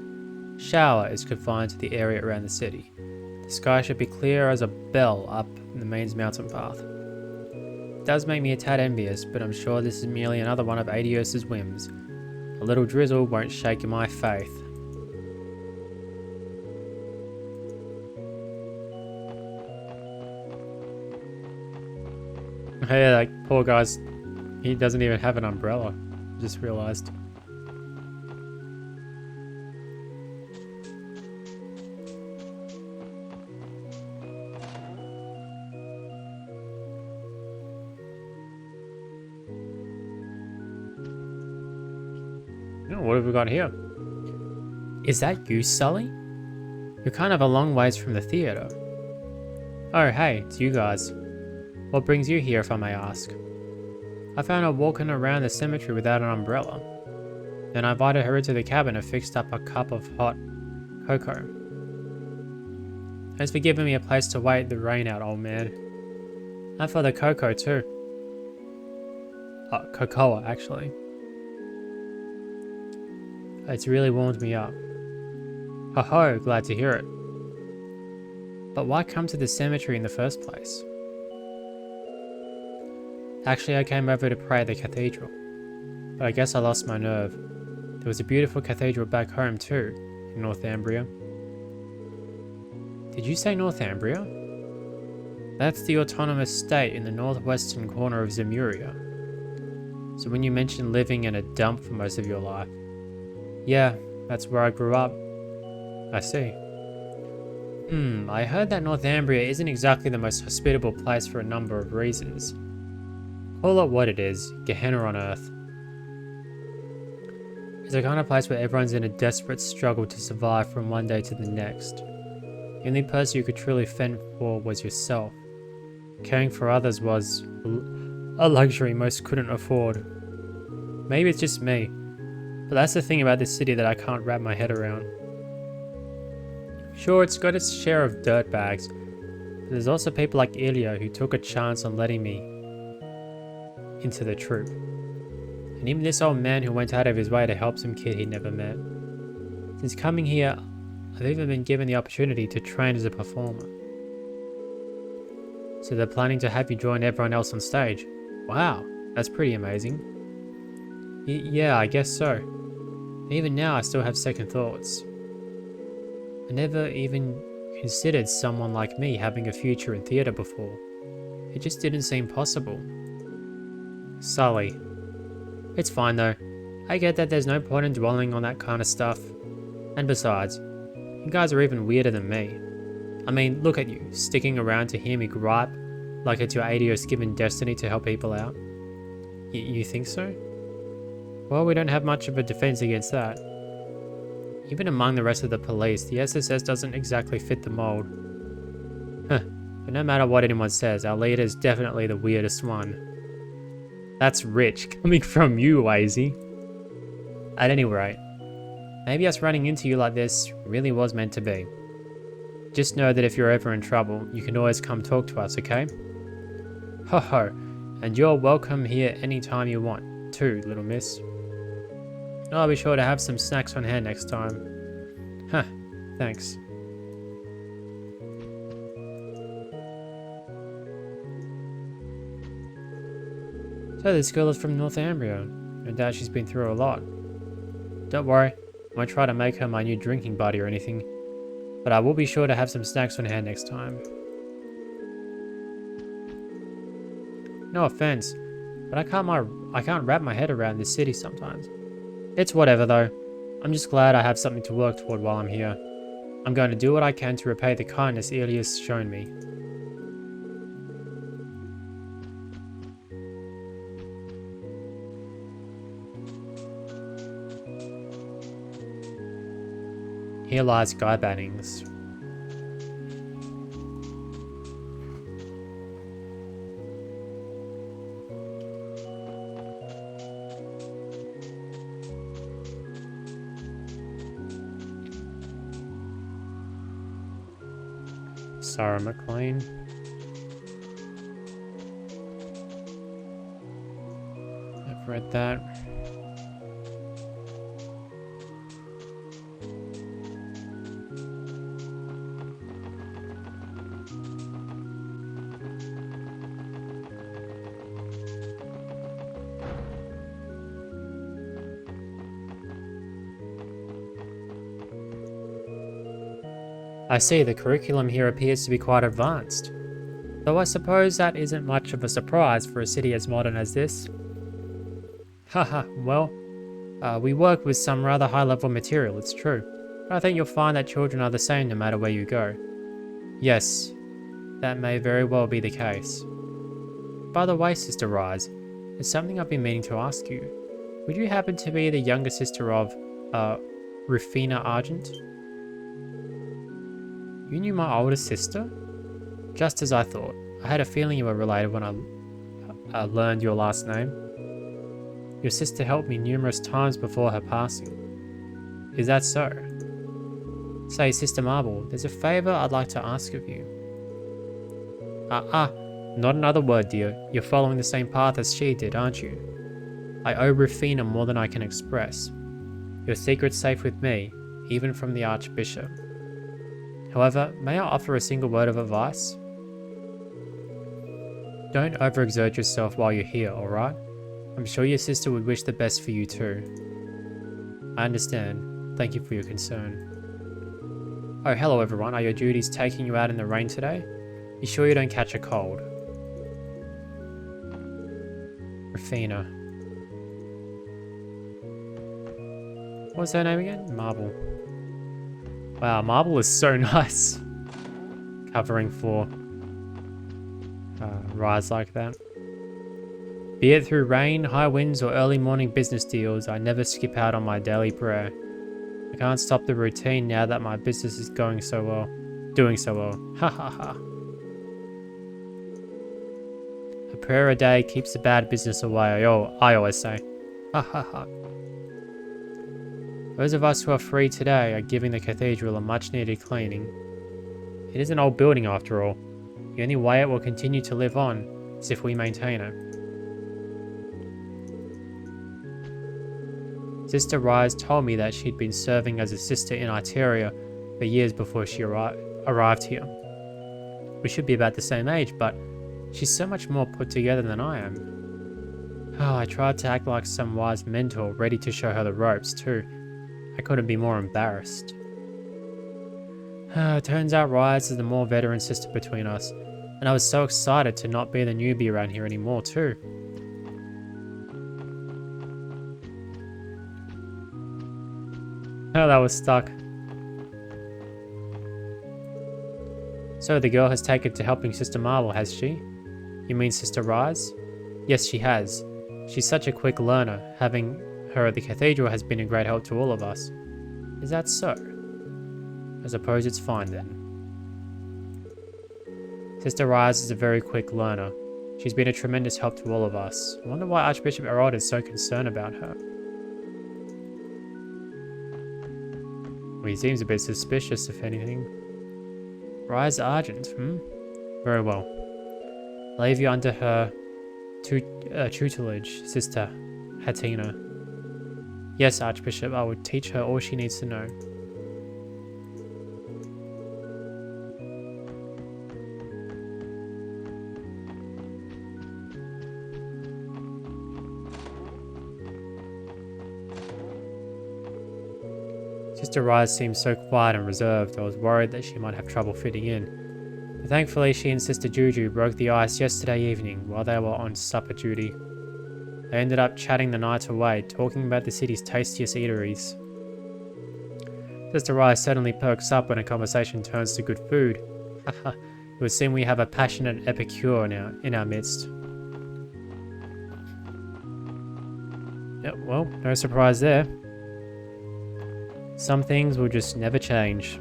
shower is confined to the area around the city. The sky should be clear as a bell up in the Maine's mountain path. It does make me a tad envious, but I'm sure this is merely another one of Adios's whims. A little drizzle won't shake my faith. Yeah, like, poor guy's, he doesn't even have an umbrella, just realised. Oh, what have we got here? Is that you, Sully? You're kind of a long ways from the theatre. Oh, hey, it's you guys. What brings you here, if I may ask? I found her walking around the cemetery without an umbrella. Then I invited her into the cabin and fixed up a cup of hot cocoa. Thanks for giving me a place to wait the rain out, old man. And for the cocoa too. Cocoa, actually. It's really warmed me up. Ho ho, glad to hear it. But why come to the cemetery in the first place? Actually, I came over to pray at the cathedral. But I guess I lost my nerve. There was a beautiful cathedral back home too, in Northumbria. Did you say Northumbria? That's the autonomous state in the northwestern corner of Zemuria. So when you mentioned living in a dump for most of your life, yeah, that's where I grew up. I see. I heard that Northumbria isn't exactly the most hospitable place for a number of reasons. Call it what it is, Gehenna on Earth. It's the kind of place where everyone's in a desperate struggle to survive from one day to the next. The only person you could truly fend for was yourself. Caring for others was a luxury most couldn't afford. Maybe it's just me, but that's the thing about this city that I can't wrap my head around. Sure, it's got its share of dirtbags, but there's also people like Ilya who took a chance on letting me into the troop. And even this old man who went out of his way to help some kid he'd never met. Since coming here, I've even been given the opportunity to train as a performer. So they're planning to have you join everyone else on stage. Wow, that's pretty amazing. Yeah, I guess so. And even now I still have second thoughts. I never even considered someone like me having a future in theatre before. It just didn't seem possible. Sully. It's fine though. I get that there's no point in dwelling on that kind of stuff. And besides, you guys are even weirder than me. I mean, look at you, sticking around to hear me gripe like it's your ADO's given destiny to help people out. You think so? Well, we don't have much of a defense against that. Even among the rest of the police, the SSS doesn't exactly fit the mold. Huh, but no matter what anyone says, our leader is definitely the weirdest one. That's rich, coming from you, Wazy. At any rate, maybe us running into you like this really was meant to be. Just know that if you're ever in trouble, you can always come talk to us, okay? Ho ho, and you're welcome here anytime you want, too, little miss. I'll be sure to have some snacks on hand next time. Huh, thanks. So this girl is from Northumbria. No doubt she's been through a lot. Don't worry, I won't try to make her my new drinking buddy or anything, but I will be sure to have some snacks on hand next time. No offense, but I can't wrap my head around this city sometimes. It's whatever though. I'm just glad I have something to work toward while I'm here. I'm going to do what I can to repay the kindness Ilya's shown me. Here lies Guy Bannings. Sarah McLean. I've read that. I see the curriculum here appears to be quite advanced, though I suppose that isn't much of a surprise for a city as modern as this. Haha, well, we work with some rather high-level material, it's true, but I think you'll find that children are the same no matter where you go. Yes, that may very well be the case. By the way, Sister Rise, there's something I've been meaning to ask you. Would you happen to be the younger sister of, Rufina Argent? You knew my older sister? Just as I thought. I had a feeling you were related when I learned your last name. Your sister helped me numerous times before her passing. Is that so? Say, Sister Marble, there's a favor I'd like to ask of you. Not another word, dear. You're following the same path as she did, aren't you? I owe Rufina more than I can express. Your secret's safe with me, even from the Archbishop. However, may I offer a single word of advice? Don't overexert yourself while you're here, alright? I'm sure your sister would wish the best for you too. I understand. Thank you for your concern. Oh, hello everyone. Are your duties taking you out in the rain today? You sure you don't catch a cold? Rufina. What was her name again? Marble. Wow, Marble is so nice. Covering for rides like that. Be it through rain, high winds, or early morning business deals, I never skip out on my daily prayer. I can't stop the routine now that my business is doing so well. Ha ha ha. A prayer a day keeps the bad business away, I always say. Ha ha ha. Those of us who are free today are giving the cathedral a much needed cleaning. It is an old building after all. The only way it will continue to live on is if we maintain it. Sister Rise told me that she'd been serving as a sister in Iteria for years before she arrived here. We should be about the same age, but she's so much more put together than I am. Oh, I tried to act like some wise mentor ready to show her the ropes too. I couldn't be more embarrassed. Turns out Rise is the more veteran sister between us, and I was so excited to not be the newbie around here anymore too. Oh, that was stuck. So the girl has taken to helping Sister Marble, has she? You mean Sister Rise? Yes, she has. She's such a quick learner. Having her at the cathedral has been a great help to all of us. Is that so? I suppose it's fine then. Sister Rise is a very quick learner. She's been a tremendous help to all of us. I wonder why Archbishop Erod is so concerned about her. Well, he seems a bit suspicious, if anything. Rise Argent, Very well. I'll leave you under her tutelage, Sister Hatina. Yes, Archbishop, I would teach her all she needs to know. Sister Rise seemed so quiet and reserved, I was worried that she might have trouble fitting in. But thankfully, she and Sister Juju broke the ice yesterday evening while they were on supper duty. They ended up chatting the night away, talking about the city's tastiest eateries. Sister Rise suddenly perks up when a conversation turns to good food. Haha, it would seem we have a passionate epicure now in our midst. Yep, well, no surprise there. Some things will just never change.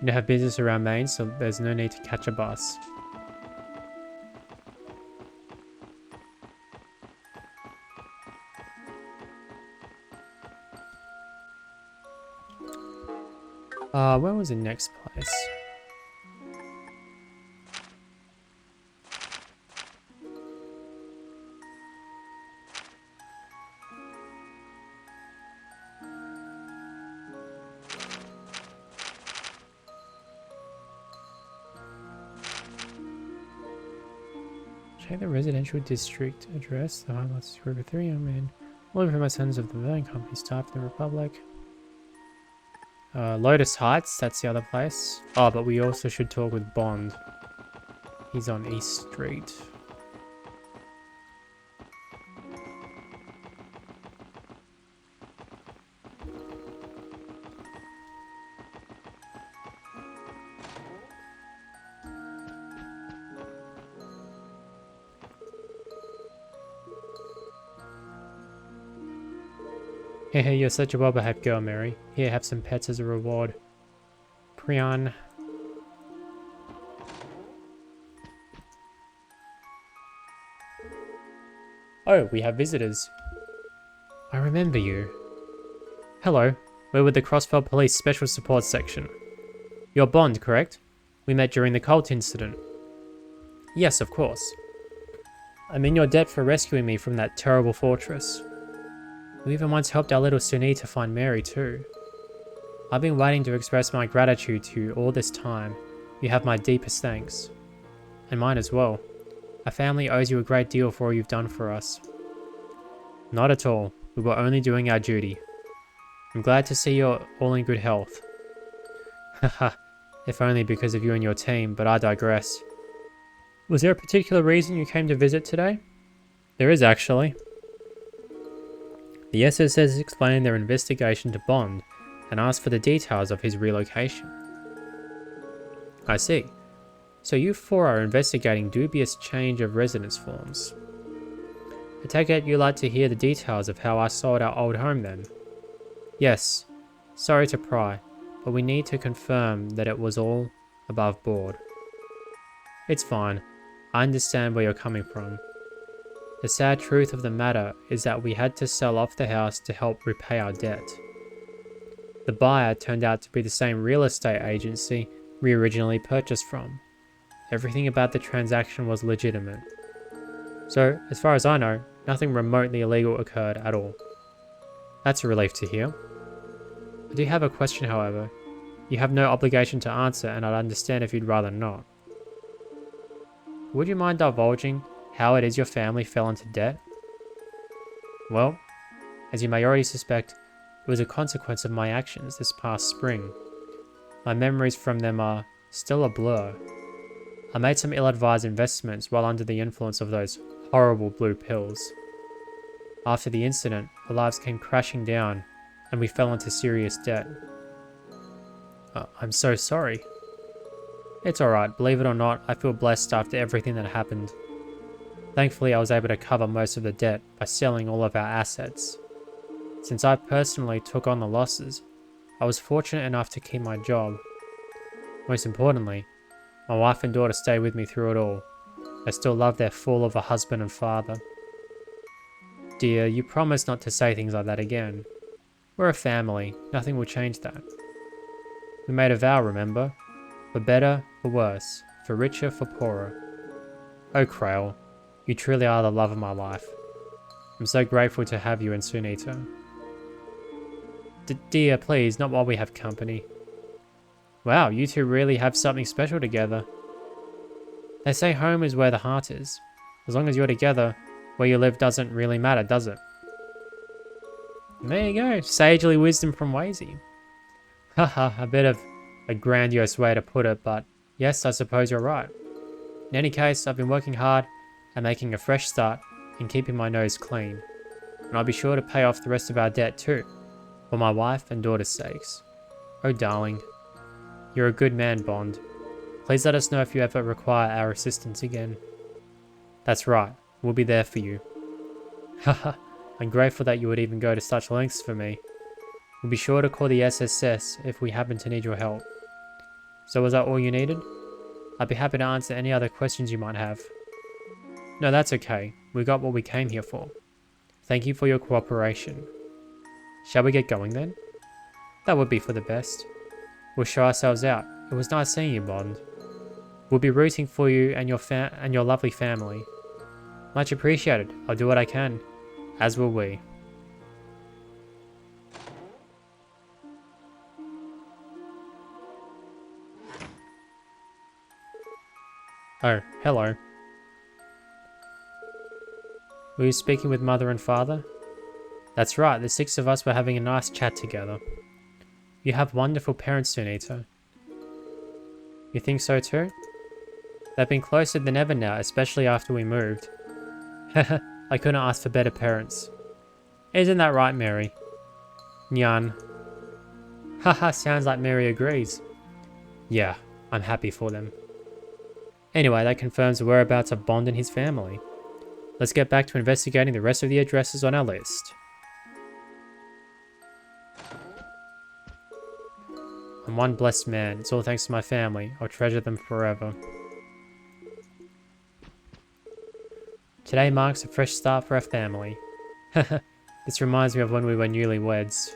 You don't have business around Maine, so there's no need to catch a bus. Where was the next place? Check the residential district address. The highlights River 3, I'm in. Looking for my sons of the Vernon Company staff in the Republic. Lotus Heights, that's the other place. Oh, but we also should talk with Bond. He's on East Street. Hehe, you're such a well-behaved girl, Mary. Here, have some pets as a reward. Prion. Oh, we have visitors. I remember you. Hello, we're with the Crossbell Police Special Support Section. You're Bond, correct? We met during the cult incident. Yes, of course. I'm in your debt for rescuing me from that terrible fortress. You even once helped our little Sunita find Mary too. I've been waiting to express my gratitude to you all this time. You have my deepest thanks. And mine as well. Our family owes you a great deal for all you've done for us. Not at all. We were only doing our duty. I'm glad to see you're all in good health. Haha, if only because of you and your team, but I digress. Was there a particular reason you came to visit today? There is actually. The SSS explained their investigation to Bond and asked for the details of his relocation. I see. So you four are investigating dubious change of residence forms. I take it you'd like to hear the details of how I sold our old home then? Yes. Sorry to pry, but we need to confirm that it was all above board. It's fine. I understand where you're coming from. The sad truth of the matter is that we had to sell off the house to help repay our debt. The buyer turned out to be the same real estate agency we originally purchased from. Everything about the transaction was legitimate. So, as far as I know, nothing remotely illegal occurred at all. That's a relief to hear. I do have a question, however. You have no obligation to answer, and I'd understand if you'd rather not. Would you mind divulging how it is your family fell into debt? Well, as you may already suspect, it was a consequence of my actions this past spring. My memories from them are still a blur. I made some ill-advised investments while under the influence of those horrible blue pills. After the incident, our lives came crashing down, and we fell into serious debt. I'm so sorry. It's alright, believe it or not, I feel blessed after everything that happened. Thankfully, I was able to cover most of the debt by selling all of our assets. Since I personally took on the losses, I was fortunate enough to keep my job. Most importantly, my wife and daughter stayed with me through it all. I still love their fool of a husband and father. Dear, you promised not to say things like that again. We're a family, nothing will change that. We made a vow, remember? For better, for worse, for richer, for poorer. Oh, Krail, you truly are the love of my life. I'm so grateful to have you and Sunita. Dear, please, not while we have company. Wow, you two really have something special together. They say home is where the heart is. As long as you're together, where you live doesn't really matter, does it? And there you go, sagely wisdom from Wazy. Haha, a bit of a grandiose way to put it, but yes, I suppose you're right. In any case, I've been working hard at making a fresh start and keeping my nose clean. And I'll be sure to pay off the rest of our debt too, for my wife and daughter's sakes. Oh darling, you're a good man, Bond. Please let us know if you ever require our assistance again. That's right, we'll be there for you. Haha, I'm grateful that you would even go to such lengths for me. We'll be sure to call the SSS if we happen to need your help. So was that all you needed? I'd be happy to answer any other questions you might have. No, that's okay. We got what we came here for. Thank you for your cooperation. Shall we get going then? That would be for the best. We'll show ourselves out. It was nice seeing you, Bond. We'll be rooting for you and your lovely family. Much appreciated. I'll do what I can. As will we. Oh, hello. Were you speaking with Mother and Father? That's right, the 6 of us were having a nice chat together. You have wonderful parents, Sunita. You think so too? They've been closer than ever now, especially after we moved. I couldn't ask for better parents. Isn't that right, Mary? Nyan. Haha, sounds like Mary agrees. Yeah, I'm happy for them. Anyway, that confirms the whereabouts of Bond and his family. Let's get back to investigating the rest of the addresses on our list. I'm one blessed man. It's all thanks to my family. I'll treasure them forever. Today marks a fresh start for our family. This reminds me of when we were newlyweds.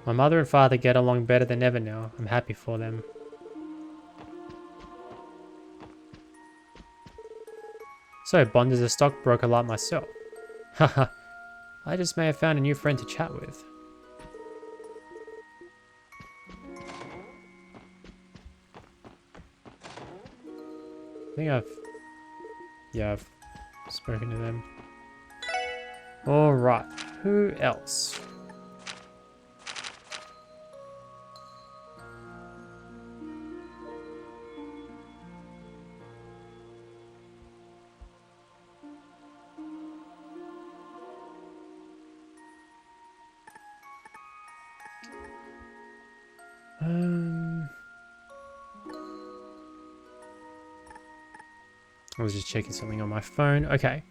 My mother and father get along better than ever now. I'm happy for them. So, Bond is a stockbroker like myself. Haha, I just may have found a new friend to chat with. I think I've spoken to them. Alright, who else? I was just checking something on my phone. Okay.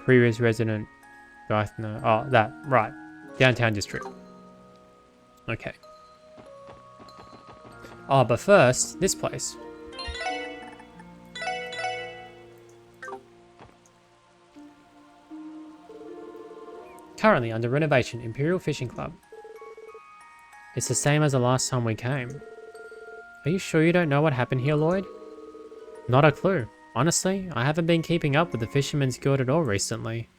Previous resident, Geithner. Oh, that, right. Downtown district. Okay. Oh, but first, this place. Currently under renovation, Imperial Fishing Club. It's the same as the last time we came. Are you sure you don't know what happened here, Lloyd? Not a clue. Honestly, I haven't been keeping up with the Fisherman's Guild at all recently.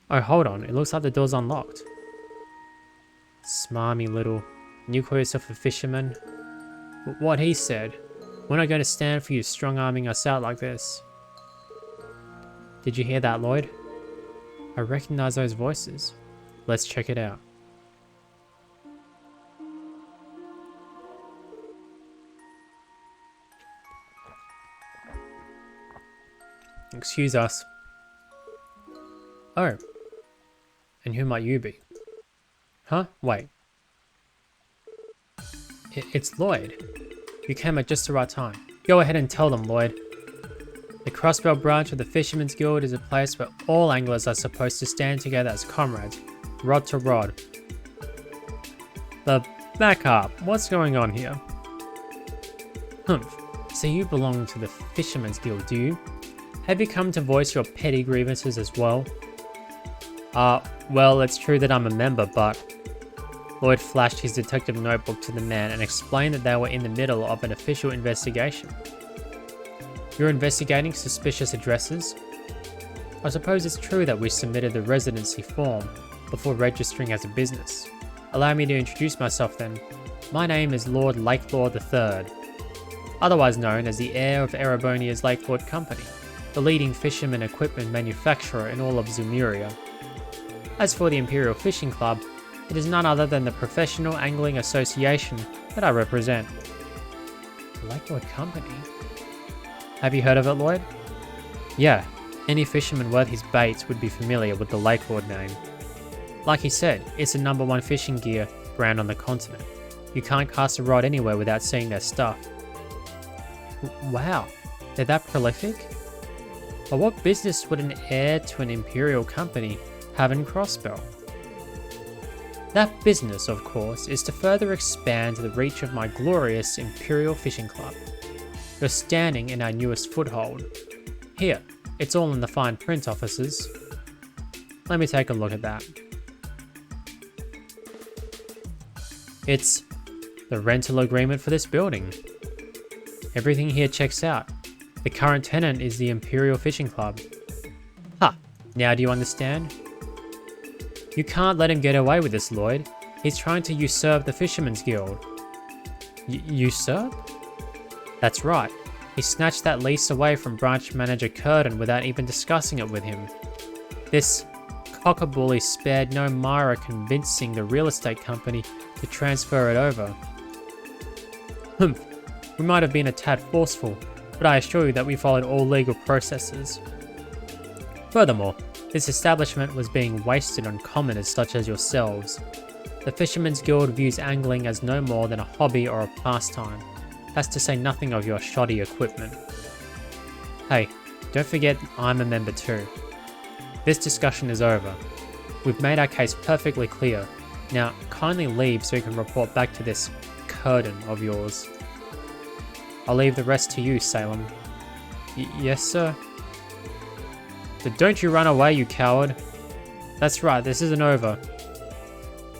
Oh, hold on. It looks like the door's unlocked. Smarmy little. And you call yourself a fisherman? What he said. We're not going to stand for you strong-arming us out like this. Did you hear that, Lloyd? I recognize those voices. Let's check it out. Excuse us. Oh. And who might you be? Huh? Wait. It's Lloyd. You came at just the right time. Go ahead and tell them, Lloyd. The Crossbell branch of the Fisherman's Guild is a place where all anglers are supposed to stand together as comrades, rod to rod. But back up, what's going on here? Humph, so you belong to the Fisherman's Guild, do you? Have you come to voice your petty grievances as well? Well, it's true that I'm a member, but... Lloyd flashed his detective notebook to the man and explained that they were in the middle of an official investigation. You're investigating suspicious addresses? I suppose it's true that we submitted the residency form before registering as a business. Allow me to introduce myself then. My name is Lord Lakelord III, otherwise known as the heir of Erebonia's Lakelord Company, the leading fisherman equipment manufacturer in all of Zemuria. As for the Imperial Fishing Club, it is none other than the Professional Angling Association that I represent. The Lakelord Company? Have you heard of it, Lloyd? Yeah, any fisherman worth his baits would be familiar with the Lakelord name. Like he said, it's the #1 fishing gear brand on the continent. You can't cast a rod anywhere without seeing their stuff. Wow, they're that prolific? But what business would an heir to an Imperial company have in Crossbell? That business, of course, is to further expand the reach of my glorious Imperial Fishing Club. You're standing in our newest foothold. Here, it's all in the fine print, officers. Let me take a look at that. It's the rental agreement for this building. Everything here checks out. The current tenant is the Imperial Fishing Club. Ha! Now do you understand? You can't let him get away with this, Lloyd. He's trying to usurp the Fisherman's Guild. Usurp? That's right. He snatched that lease away from branch manager Curtin without even discussing it with him. This cockabully spared no mire convincing the real estate company to transfer it over. Humph, we might have been a tad forceful, but I assure you that we followed all legal processes. Furthermore, this establishment was being wasted on commoners such as yourselves. The Fisherman's Guild views angling as no more than a hobby or a pastime. That's to say nothing of your shoddy equipment. Hey, don't forget I'm a member too. This discussion is over. We've made our case perfectly clear. Now, kindly leave so you can report back to this curtain of yours. I'll leave the rest to you, Salem. Yes, sir? Don't you run away, you coward. That's right, this isn't over.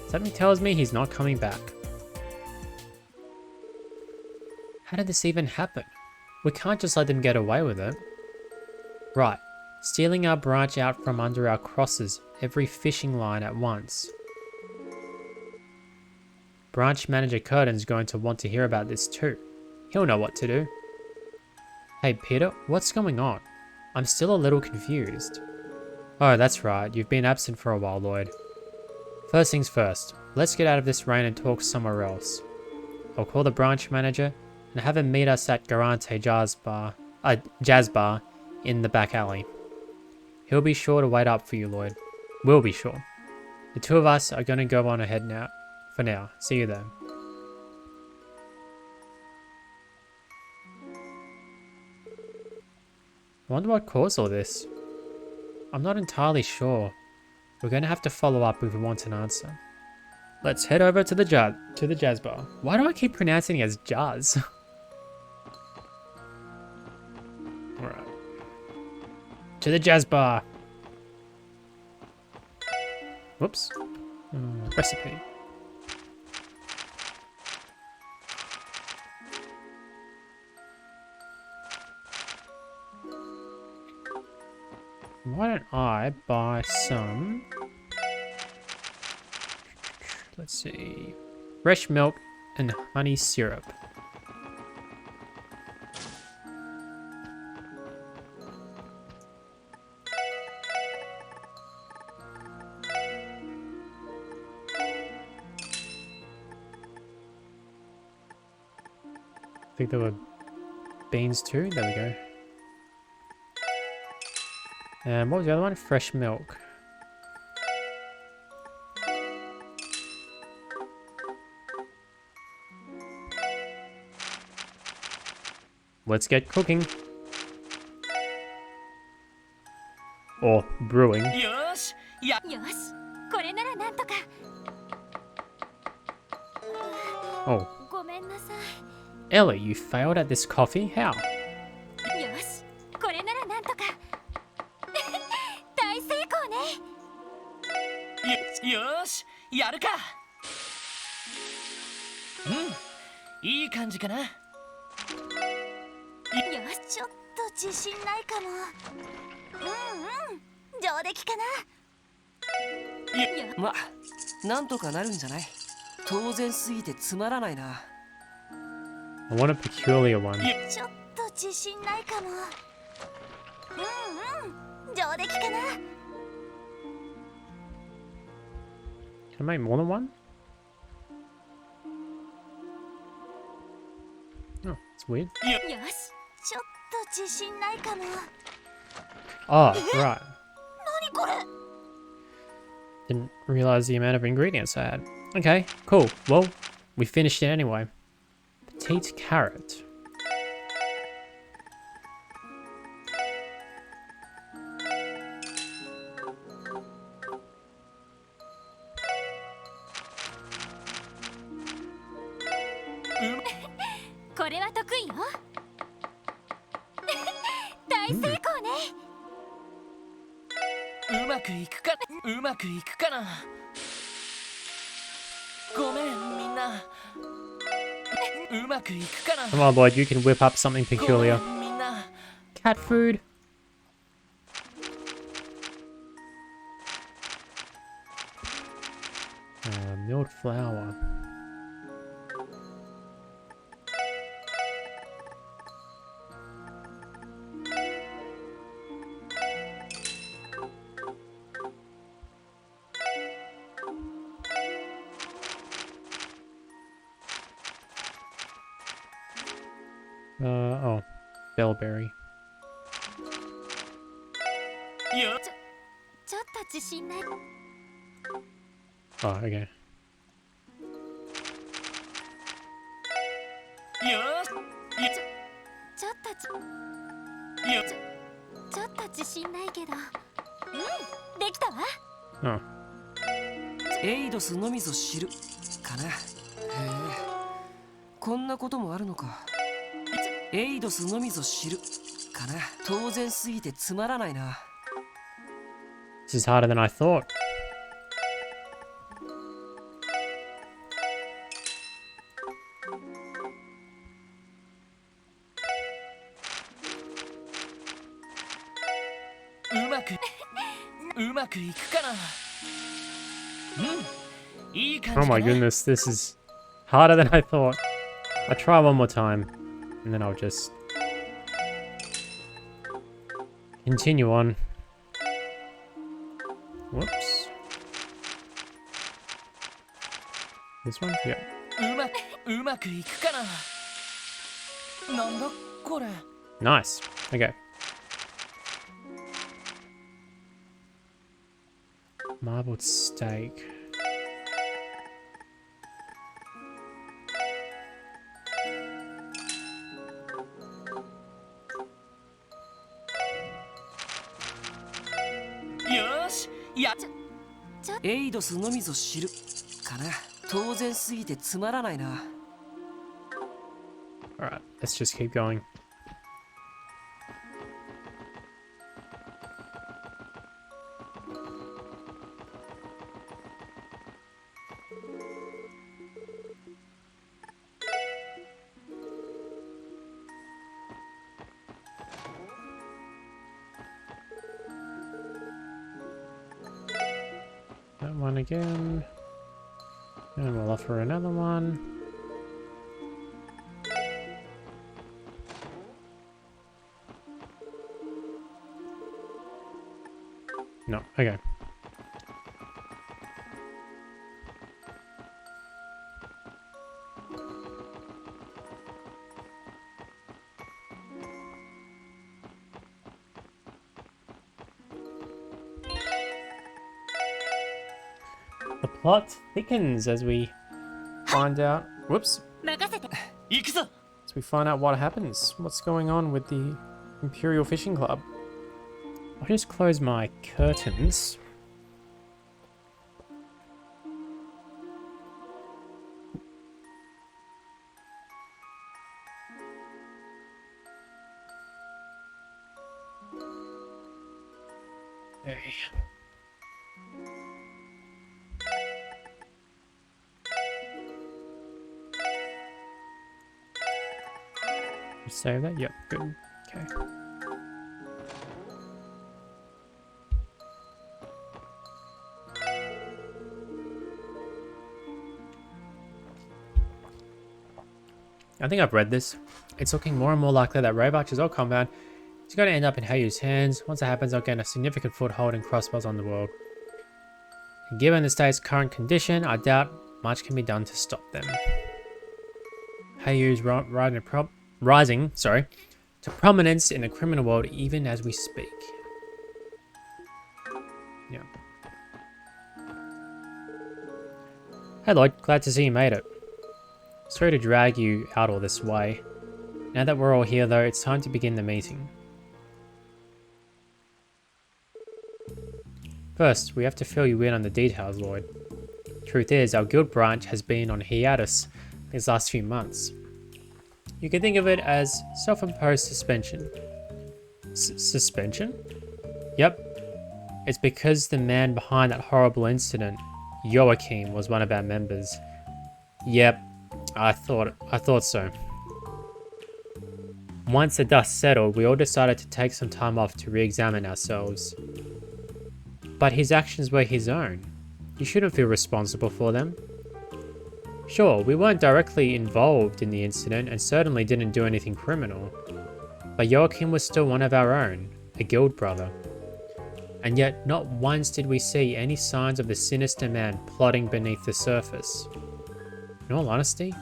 Something tells me he's not coming back. How did this even happen? We can't just let them get away with it. Right, stealing our branch out from under our crosses, every fishing line at once. Branch Manager Curtin's going to want to hear about this too. He'll know what to do. Hey Peter, what's going on? I'm still a little confused. Oh, that's right, you've been absent for a while, Lloyd. First things first, let's get out of this rain and talk somewhere else. I'll call the branch manager and have him meet us at Garante Jazz Bar in the back alley. He'll be sure to wait up for you, Lloyd. We'll be sure. The two of us are going to go on ahead now. For now, see you there. I wonder what caused all this. I'm not entirely sure. We're going to have to follow up if we want an answer. Let's head over to the jazz bar. Why do I keep pronouncing it as jazz? Alright. To the jazz bar. Whoops. Recipe. Why don't I buy some... Let's see... fresh milk and honey syrup. I think there were beans too. There we go. And what was the other one? Fresh milk. Let's get cooking. Or brewing. Oh. Ellie, you failed at this coffee? How? I want a peculiar one. Can I make more than one? Oh, it's weird. Oh, right. Didn't realize the amount of ingredients I had. Okay, cool. Well, we finished it anyway. Petite carrot. Come on, Lloyd, you can whip up something peculiar. Cat food. Milled flour. Oh, bellberry. Oh, okay. Oh. エイドスのみぞ知るかな。へえ、こんなこともあるのか。エイドスのみぞ知るかな。当然すぎてつまらないな。This is harder than I thought. うまくいくかな。いい感じ Oh かな。 my goodness, this is harder than I thought. I'll try one more time, and then I'll just continue on. Whoops. This one? Yep. うまくいくかな。なんだこれ。 Nice. Okay. Marbled steak. Yosh! エイドスのみぞ知るかな。当然すぎてつまらないな。 Alright, let's just keep going. That one again. And we'll offer another one. No, okay. The plot thickens as we find out. Whoops. 行くぞ。 As we find out what happens. What's going on with the Imperial Fishing Club? I'll just close my curtains. Okay. Save that? Yep, good. Okay. I think I've read this. It's looking more and more likely that Robarch's old compound is going to end up in Hayu's hands. Once that happens, they'll gain a significant foothold in Crossbell's on the world. And given the state's current condition, I doubt much can be done to stop them. Hayu's rising to prominence in the criminal world even as we speak. Yeah. Hey Lloyd, glad to see you made it. Sorry to drag you out all this way. Now that we're all here though, it's time to begin the meeting. First, we have to fill you in on the details, Lloyd. Truth is, our guild branch has been on hiatus these last few months. You can think of it as self-imposed suspension. Suspension? Yep. It's because the man behind that horrible incident, Joachim, was one of our members. Yep, I thought so. Once the dust settled, we all decided to take some time off to re-examine ourselves. But his actions were his own. You shouldn't feel responsible for them. Sure, we weren't directly involved in the incident and certainly didn't do anything criminal. But Joachim was still one of our own, a guild brother. And yet, not once did we see any signs of the sinister man plotting beneath the surface. In all honesty,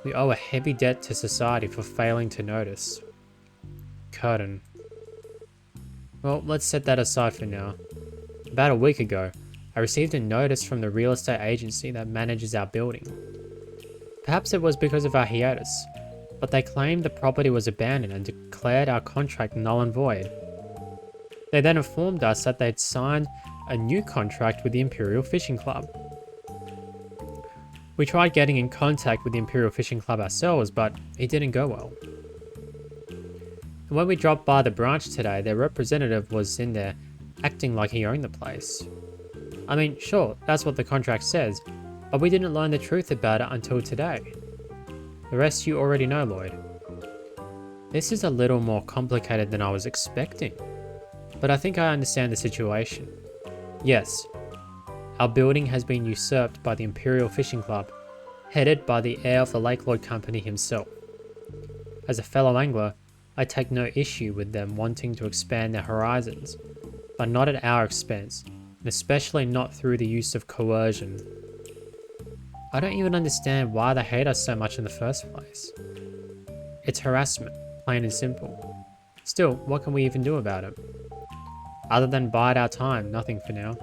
we owe a heavy debt to society for failing to notice. Curtain. Well, let's set that aside for now. About a week ago, I received a notice from the real estate agency that manages our building. Perhaps it was because of our hiatus, but they claimed the property was abandoned and declared our contract null and void. They then informed us that they'd signed a new contract with the Imperial Fishing Club. We tried getting in contact with the Imperial Fishing Club ourselves, but it didn't go well. And when we dropped by the branch today, their representative was in there acting like he owned the place. I mean, sure, that's what the contract says, but we didn't learn the truth about it until today. The rest you already know, Lloyd. This is a little more complicated than I was expecting, but I think I understand the situation. Yes, our building has been usurped by the Imperial Fishing Club, headed by the heir of the Lake Lord Company himself. As a fellow angler, I take no issue with them wanting to expand their horizons, but not at our expense, and especially not through the use of coercion. I don't even understand why they hate us so much in the first place. It's harassment, plain and simple. Still, what can we even do about it? Other than bide our time, nothing for now.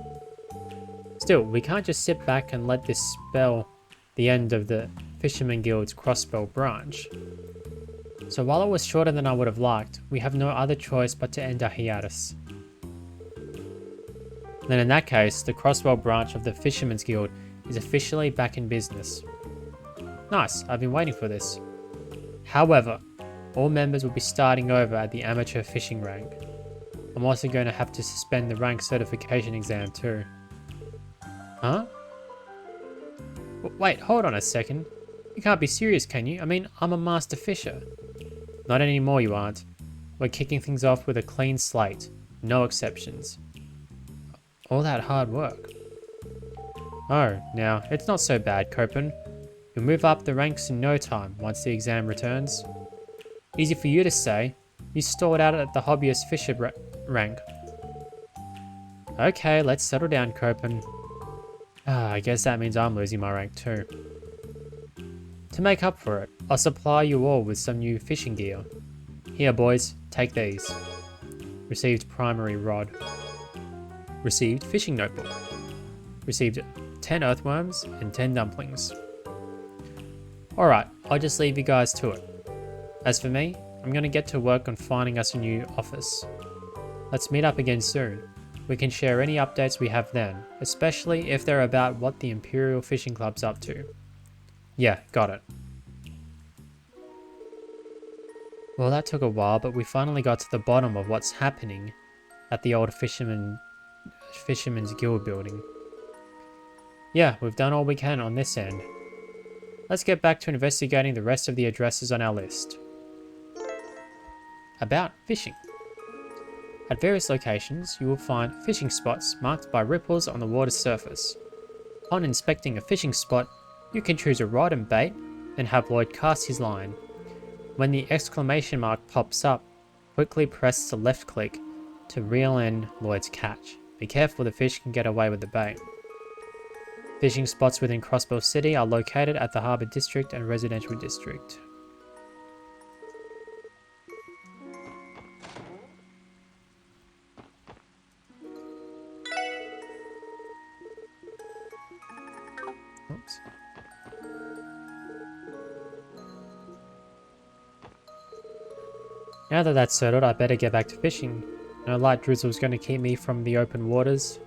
Still, we can't just sit back and let this spell the end of the Fisherman Guild's Crossbell branch. So while it was shorter than I would have liked, we have no other choice but to end our hiatus. Then in that case, the Crossbell branch of the Fisherman's Guild is officially back in business. Nice, I've been waiting for this. However, all members will be starting over at the amateur fishing rank. I'm also going to have to suspend the rank certification exam too. Huh? Wait, hold on a second. You can't be serious, can you? I mean, I'm a master fisher. Not anymore, you aren't. We're kicking things off with a clean slate. No exceptions. All that hard work. Oh, now, it's not so bad, Copen. You'll move up the ranks in no time once the exam returns. Easy for you to say. You stalled out at the hobbyist fisher rank. Okay, let's settle down, Copen. I guess that means I'm losing my rank too. To make up for it, I'll supply you all with some new fishing gear. Here, boys, take these. Received primary rod. Received fishing notebook. Received 10 earthworms and 10 dumplings. Alright, I'll just leave you guys to it. As for me, I'm going to get to work on finding us a new office. Let's meet up again soon. We can share any updates we have then, especially if they're about what the Imperial Fishing Club's up to. Yeah, got it. Well, that took a while, but we finally got to the bottom of what's happening at the old Fisherman's Guild building. Yeah, we've done all we can on this end. Let's get back to investigating the rest of the addresses on our list. About fishing. At various locations, you will find fishing spots marked by ripples on the water's surface. Upon inspecting a fishing spot, you can choose a rod and bait, then have Lloyd cast his line. When the exclamation mark pops up, quickly press the left click to reel in Lloyd's catch. Be careful, the fish can get away with the bait. Fishing spots within Crossbell City are located at the Harbour District and Residential District. Oops. Now that that's settled, I better get back to fishing. No light drizzle is going to keep me from the open waters.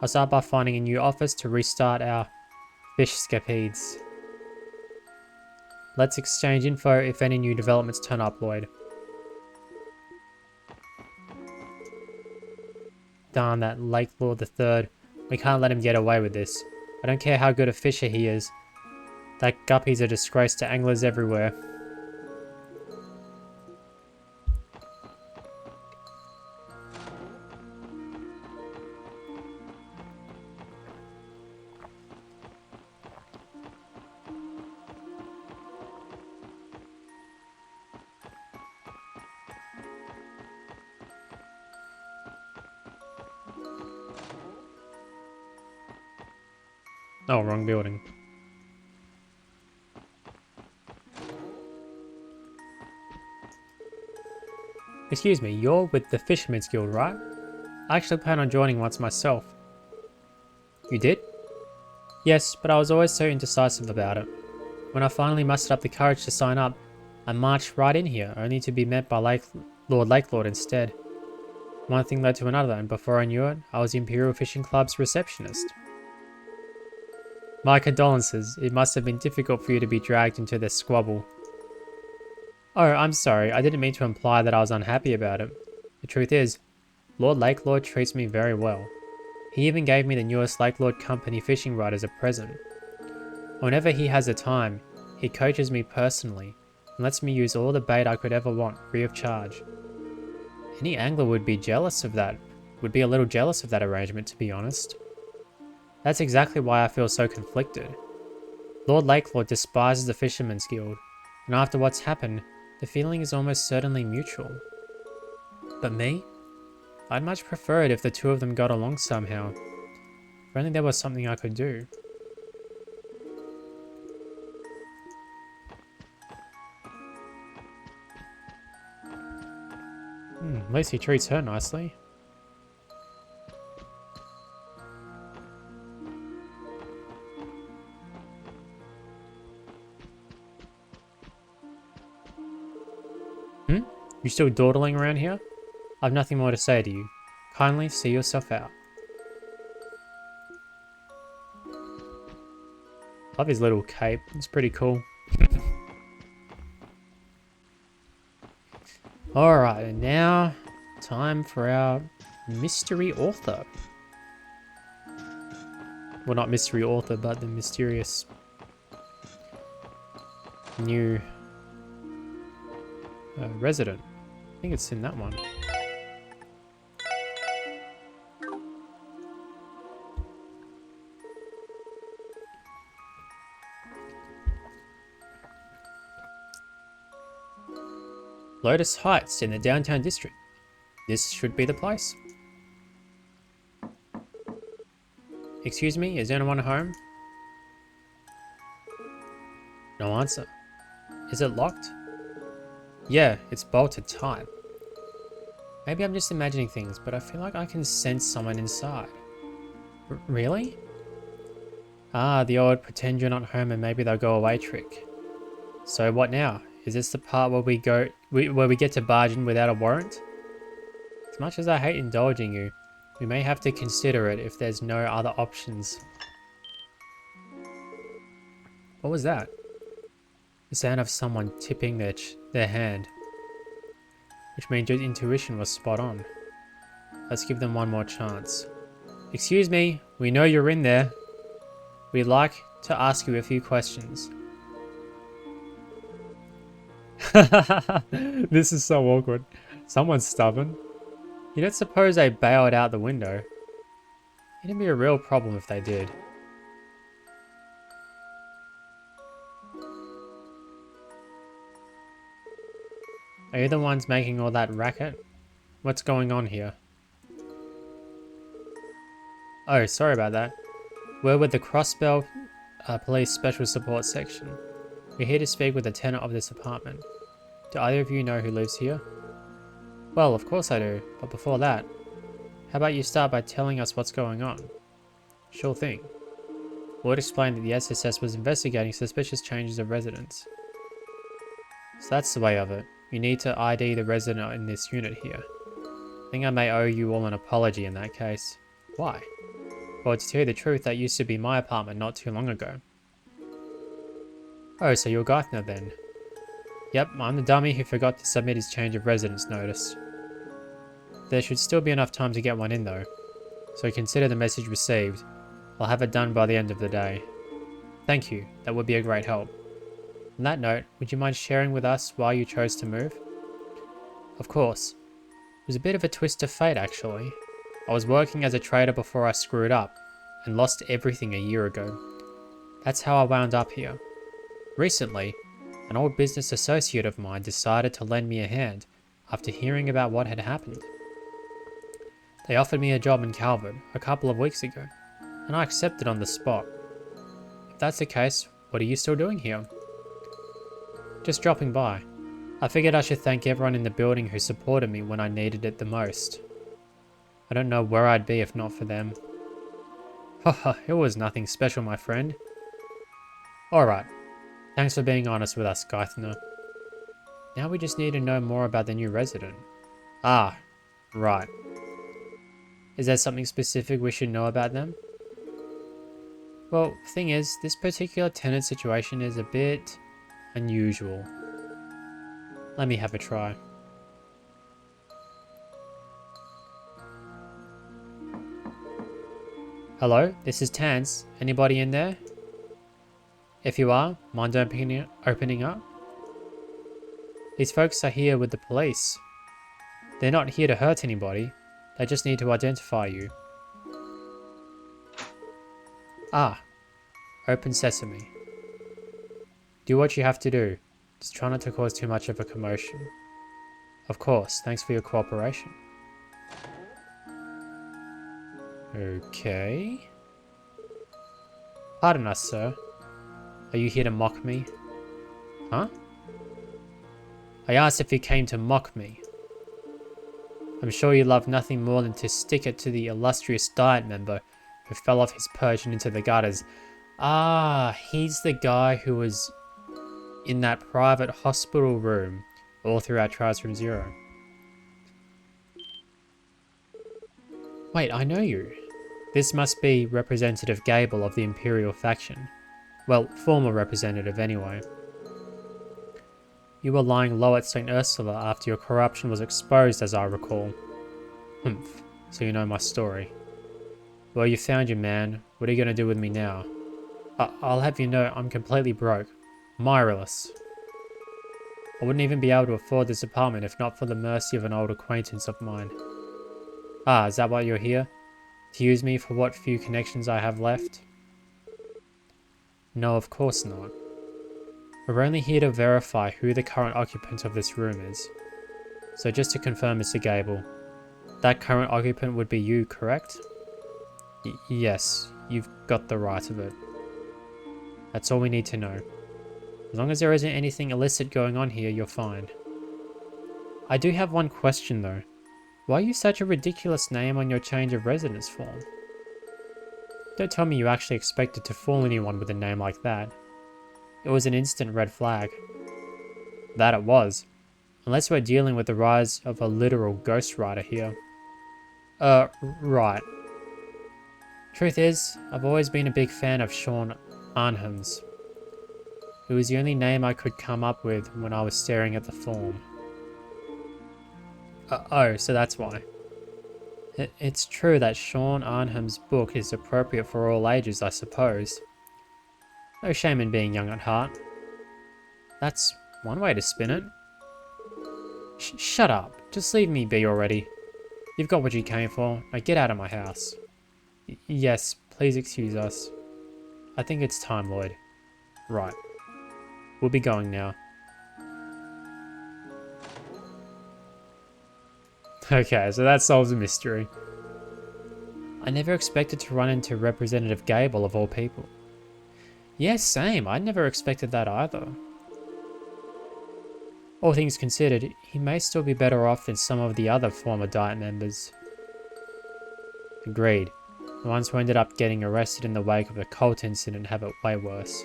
I'll start by finding a new office to restart our fishscapades. Let's exchange info if any new developments turn up, Lloyd. Darn that Lake Lord III. We can't let him get away with this. I don't care how good a fisher he is. That guppy's a disgrace to anglers everywhere. Oh, wrong building. Excuse me, you're with the Fisherman's Guild, right? I actually plan on joining once myself. You did? Yes, but I was always so indecisive about it. When I finally mustered up the courage to sign up, I marched right in here, only to be met by Lord Lakelord instead. One thing led to another, and before I knew it, I was the Imperial Fishing Club's receptionist. My condolences. It must have been difficult for you to be dragged into this squabble. Oh, I'm sorry. I didn't mean to imply that I was unhappy about it. The truth is, Lord Lakelord treats me very well. He even gave me the newest Lakelord Company fishing rod as a present. Whenever he has the time, he coaches me personally and lets me use all the bait I could ever want, free of charge. Any angler would be jealous of that. Would be a little jealous of that arrangement, to be honest. That's exactly why I feel so conflicted. Lord Lakelord despises the Fisherman's Guild, and after what's happened, the feeling is almost certainly mutual. But me? I'd much prefer it if the two of them got along somehow. If only there was something I could do. At least he treats her nicely. You still dawdling around here? I've nothing more to say to you. Kindly see yourself out. Love his little cape. It's pretty cool. Alright, and now time for our mystery author. Well, not mystery author, but the mysterious new resident. I think it's in that one. Lotus Heights in the downtown district. This should be the place. Excuse me, is anyone home? No answer. Is it locked? Yeah, it's bolted tight. Maybe I'm just imagining things, but I feel like I can sense someone inside. Really? Ah, the old pretend you're not home and maybe they'll go away trick. So what now? Is this the part where we get to barge in without a warrant? As much as I hate indulging you, we may have to consider it if there's no other options. What was that? The sound of someone tipping their hand. Which means your intuition was spot on. Let's give them one more chance. Excuse me, we know you're in there. We'd like to ask you a few questions. This is so awkward. Someone's stubborn. You don't suppose they bailed out the window? It'd be a real problem if they did. Are you the ones making all that racket? What's going on here? Oh, sorry about that. We're with the Crossbell Police Special Support Section. We're here to speak with the tenant of this apartment. Do either of you know who lives here? Well, of course I do, but before that, how about you start by telling us what's going on? Sure thing. Ward explained that the SSS was investigating suspicious changes of residents. So that's the way of it. You need to ID the resident in this unit here. I think I may owe you all an apology in that case. Why? Well, to tell you the truth, that used to be my apartment not too long ago. Oh, so you're Geithner then? Yep, I'm the dummy who forgot to submit his change of residence notice. There should still be enough time to get one in though, so consider the message received. I'll have it done by the end of the day. Thank you, that would be a great help. On that note, would you mind sharing with us why you chose to move? Of course. It was a bit of a twist of fate actually. I was working as a trader before I screwed up, and lost everything a year ago. That's how I wound up here. Recently, an old business associate of mine decided to lend me a hand after hearing about what had happened. They offered me a job in Calvert a couple of weeks ago, and I accepted on the spot. If that's the case, what are you still doing here? Just dropping by. I figured I should thank everyone in the building who supported me when I needed it the most. I don't know where I'd be if not for them. Haha, it was nothing special, my friend. Alright, thanks for being honest with us, Geithner. Now we just need to know more about the new resident. Ah, right. Is there something specific we should know about them? Well, thing is, this particular tenant situation is a bit unusual. Let me have a try. Hello, this is Tans. Anybody in there? If you are, mind opening up? These folks are here with the police. They're not here to hurt anybody. They just need to identify you. Ah, open sesame. Do what you have to do. Just try not to cause too much of a commotion. Of course, thanks for your cooperation. Okay. Pardon us, sir. Are you here to mock me? Huh? I asked if you came to mock me. I'm sure you love nothing more than to stick it to the illustrious diet member who fell off his perch and into the gutters. Ah, he's the guy who was in that private hospital room all throughout Trials from Zero. Wait, I know you. This must be Representative Gable of the Imperial faction. Well, former representative anyway. You were lying low at St. Ursula after your corruption was exposed, as I recall. Humph, so you know my story. Well, you found your man. What are you going to do with me now? I'll have you know I'm completely broke. Mireless. I wouldn't even be able to afford this apartment if not for the mercy of an old acquaintance of mine. Ah, is that why you're here? To use me for what few connections I have left? No, of course not. We're only here to verify who the current occupant of this room is. So just to confirm, Mr. Gable, that current occupant would be you, correct? Yes, you've got the right of it. That's all we need to know. As long as there isn't anything illicit going on here, you're fine. I do have one question though. Why use such a ridiculous name on your change of residence form? Don't tell me you actually expected to fool anyone with a name like that. It was an instant red flag. That it was. Unless we're dealing with the rise of a literal ghostwriter here. Right. Truth is, I've always been a big fan of Shion. It was the only name I could come up with when I was staring at the form. Oh, so that's why. It's true that Sean Arnham's book is appropriate for all ages, I suppose. No shame in being young at heart. That's one way to spin it. Shut up. Just leave me be already. You've got what you came for. Now get out of my house. Yes, please excuse us. I think it's time, Lloyd. Right. We'll be going now. Okay, so that solves the mystery. I never expected to run into Representative Gable of all people. Yes, same. I never expected that either. All things considered, he may still be better off than some of the other former Diet members. Agreed. The ones who ended up getting arrested in the wake of the cult incident have it way worse.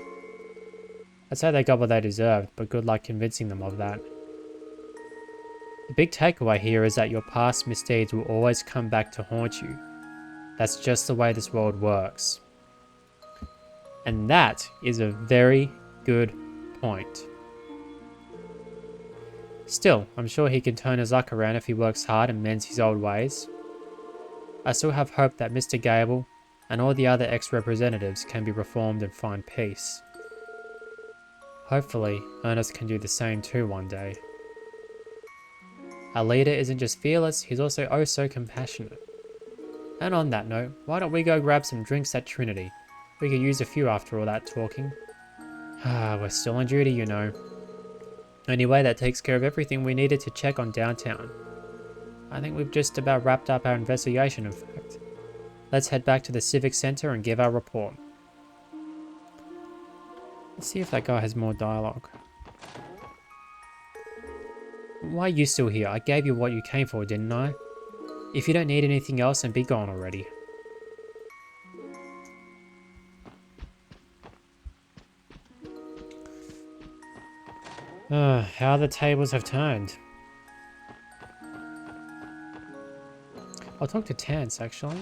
I'd say they got what they deserved, but good luck convincing them of that. The big takeaway here is that your past misdeeds will always come back to haunt you. That's just the way this world works. And that is a very good point. Still, I'm sure he can turn his luck around if he works hard and mends his old ways. I still have hope that Mr. Gable and all the other ex-representatives can be reformed and find peace. Hopefully, Ernest can do the same too one day. Our leader isn't just fearless, he's also oh so compassionate. And on that note, why don't we go grab some drinks at Trinity? We could use a few after all that talking. We're still on duty, you know. Anyway, that takes care of everything we needed to check on downtown. I think we've just about wrapped up our investigation, in fact. Let's head back to the Civic Center and give our report. Let's see if that guy has more dialogue. Why are you still here? I gave you what you came for, didn't I? If you don't need anything else, then be gone already. How the tables have turned. I'll talk to Tenants, actually.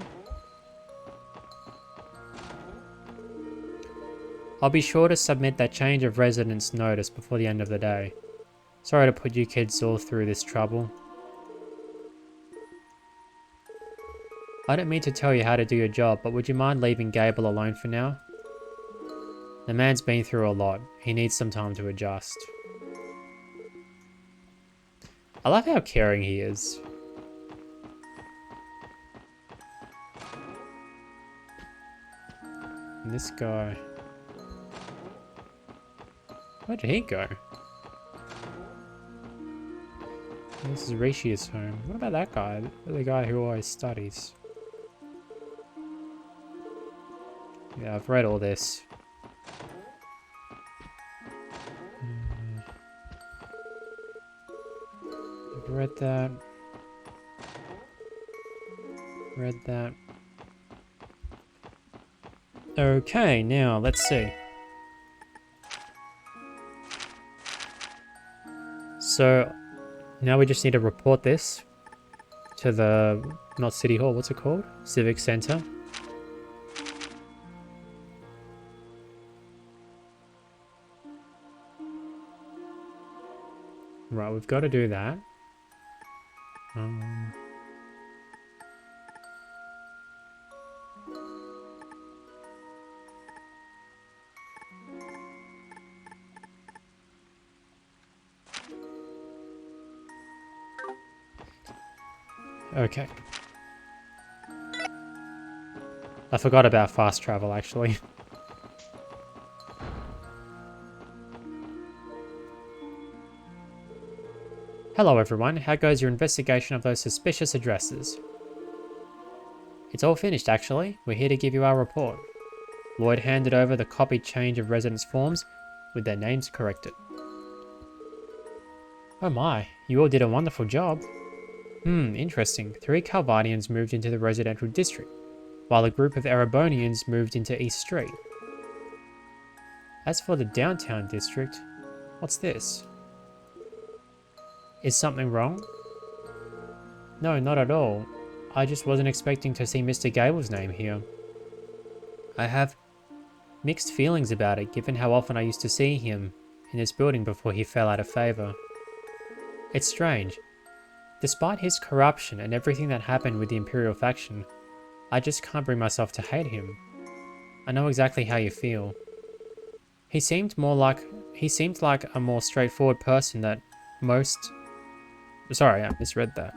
I'll be sure to submit that change of residence notice before the end of the day. Sorry to put you kids all through this trouble. I don't mean to tell you how to do your job, but would you mind leaving Gable alone for now? The man's been through a lot. He needs some time to adjust. I love how caring he is. And this guy... Where did he go? This is Rishi's home. What about that guy? The guy who always studies. Yeah, I've read all this. I've read that. Read that. Okay, now let's see. So now we just need to report this to the, not City Hall, what's it called? Civic Center. Right, we've got to do that. Okay. I forgot about fast travel, actually. Hello everyone, how goes your investigation of those suspicious addresses? It's all finished actually, we're here to give you our report. Lloyd handed over the copied change of residence forms with their names corrected. Oh my, you all did a wonderful job. Interesting. 3 Calvardians moved into the residential district, while a group of Erebonians moved into East Street. As for the downtown district, what's this? Is something wrong? No, not at all. I just wasn't expecting to see Mr. Gable's name here. I have mixed feelings about it, given how often I used to see him in this building before he fell out of favour. It's strange. Despite his corruption and everything that happened with the Imperial faction, I just can't bring myself to hate him. I know exactly how you feel. He seemed like a more straightforward person that most... Sorry, I misread that.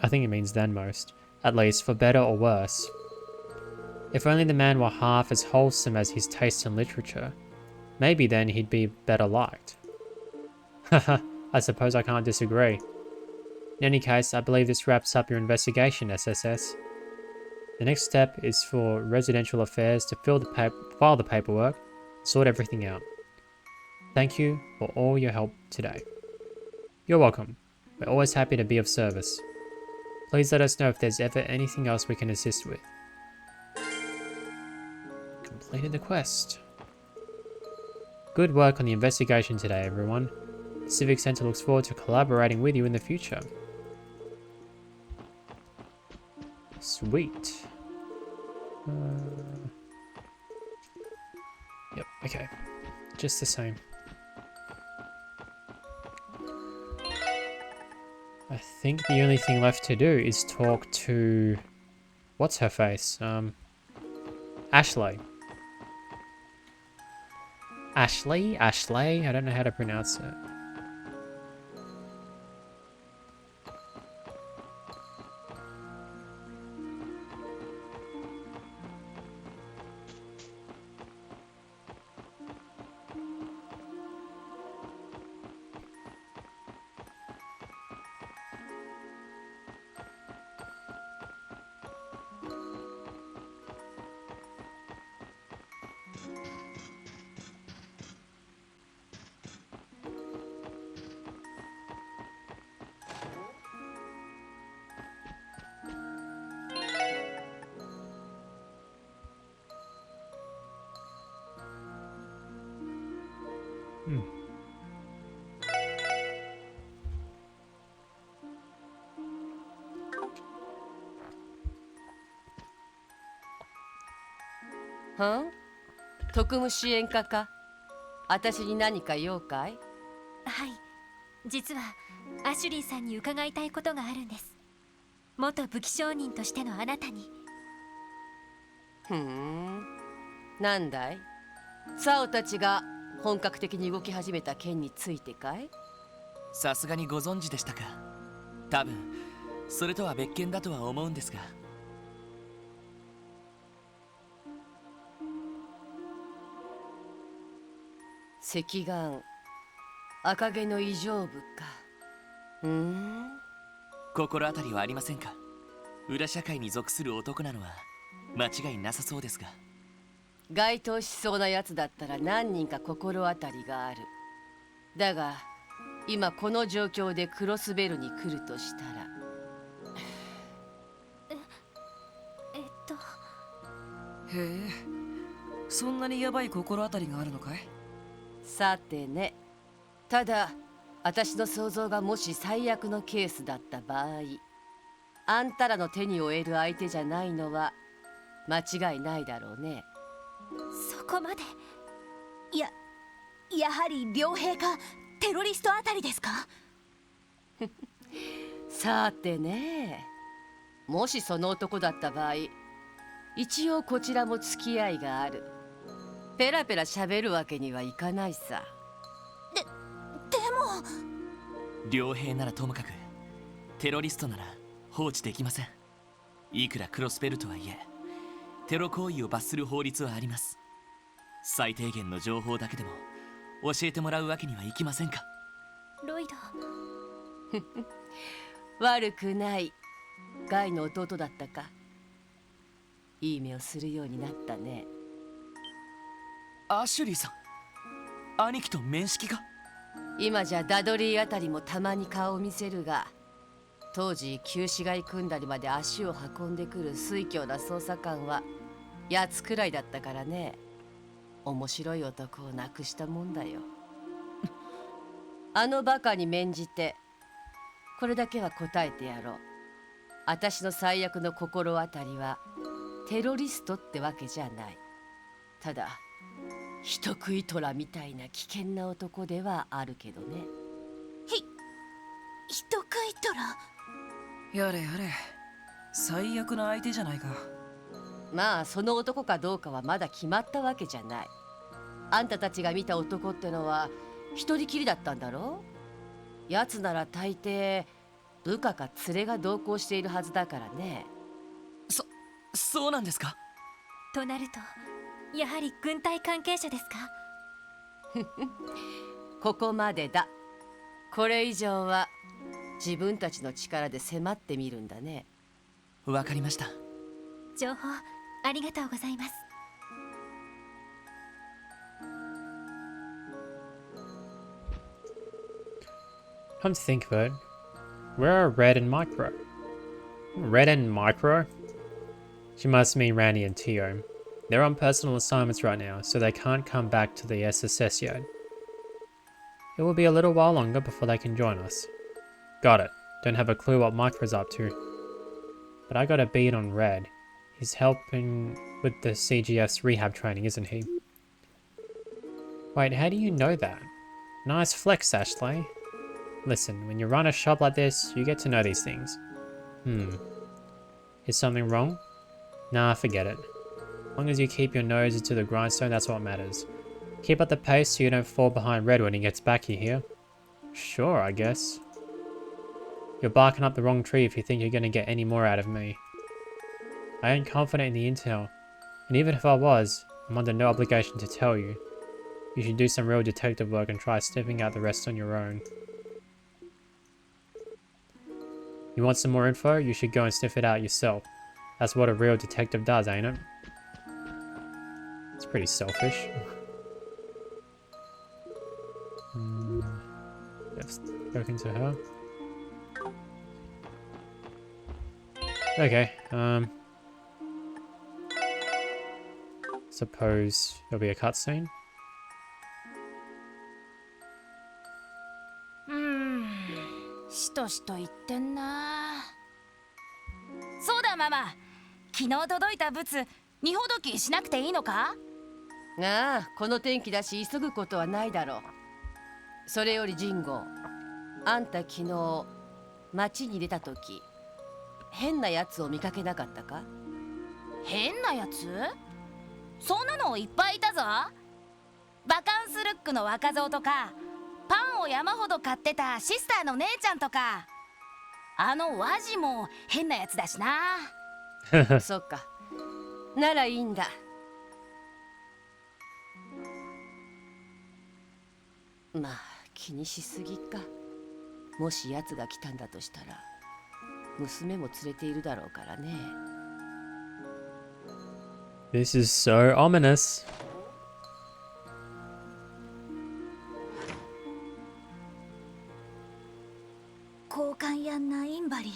I think it means than most, at least, for better or worse. If only the man were half as wholesome as his taste in literature, maybe then he'd be better liked. Haha, I suppose I can't disagree. In any case, I believe this wraps up your investigation, SSS. The next step is for Residential Affairs to file the paperwork and sort everything out. Thank you for all your help today. You're welcome. We're always happy to be of service. Please let us know if there's ever anything else we can assist with. Completed the quest. Good work on the investigation today, everyone. The Civic Center looks forward to collaborating with you in the future. Sweet. Yep, okay. Just the same. I think the only thing left to do is talk to... What's her face? Ashleigh. Ashleigh? Ashleigh? I don't know how to pronounce it. Hmm. Huh? 特務支援課か。私に何か用かい？はい、実はアシュリーさんに伺いたいことがあるんです。元武器商人としてのあなたに。なんだい？サオたちが本格的に動き始めた件についてかい？さすがにご存知でしたか。多分それとは別件だとは思うんですが。赤眼、赤毛の異常部か。心当たりはありませんか？裏社会に属する男なのは間違いなさそうですが。該当しそうなやつだったら何人か心当たりがある。だが今この状況でクロスベルに来るとしたら。へえ、そんなにヤバい心当たりがあるのかい？さてね。ただ私の想像がもし最悪のケースだった場合、あんたらの手に負える相手じゃないのは間違いないだろうね。そこまで。やはり傭兵かテロリストあたりですか？さてね。もしその男だった場合、一応こちらも付き合いがある。ペラペラ喋るわけにはいかないさ。でも傭兵ならともかくテロリストなら放置できません。いくらクロスベルとはいえテロ行為を罰する法律はあります。最低限の情報だけでも教えてもらうわけにはいきませんか？ロイド。悪くない。ガイの弟だったか。いい目をするようになったね。アシュリーさん、兄貴と面識が？今じゃダドリーあたりもたまに顔を見せるが、当時旧市街組んだりまで足を運んでくる酔狂な捜査官はやつくらいだったからね。面白い男を亡くしたもんだよ。あのバカに免じてこれだけは答えてやろう。私の最悪の心当たりはテロリストってわけじゃない。ただ人食い虎みたいな危険な男ではあるけどね。人食い虎。やれやれ、最悪な相手じゃないか。まあその男かどうかはまだ決まったわけじゃない。あんたたちが見た男ってのは一人きりだったんだろう。やつなら大抵部下か連れが同行しているはずだからね。そうなんですか？となるとやはり軍隊関係者ですか？ここまでだ。これ以上は自分たちの力で迫ってみるんだね。わかりました。情報ありがとうございます。Come to think of it, where are Red and Micro? Red and Micro? She must mean Randy and Tio. They're on personal assignments right now, so they can't come back to the SSS yet. It will be a little while longer before they can join us. Got it. Don't have a clue what Micro's up to. But I got a bead on Red. He's helping with the CGF's rehab training, isn't he? Wait, how do you know that? Nice flex, Ashleigh. Listen, when you run a shop like this, you get to know these things. Is something wrong? Nah, forget it. As long as you keep your nose into the grindstone, that's what matters. Keep up the pace so you don't fall behind Red when he gets back here. Sure, I guess. You're barking up the wrong tree if you think you're going to get any more out of me. I ain't confident in the intel, and even if I was, I'm under no obligation to tell you. You should do some real detective work and try sniffing out the rest on your own. You want some more info? You should go and sniff it out yourself. That's what a real detective does, ain't it? It's pretty selfish. I've spoken to her. Okay, suppose there'll be a cutscene. しとしと言ってんな。そうだママ、昨日届いたブツ荷ほどきしなくていいのか？ああ、この天気だし急ぐことはないだろう。それよりジンゴ、あんた昨日町に出た時変なやつを見かけなかったか？変なやつ？そんなのいっぱいいたぞ。バカンスルックの若造とか、パンを山ほど買ってたシスターの姉ちゃんとか、あのワジも変なやつだしな。そっか、ならいいんだ。まあ気にしすぎか。もし奴が来たんだとしたら娘も連れているだろうからね。This is so ominous. 交換やナインバリ、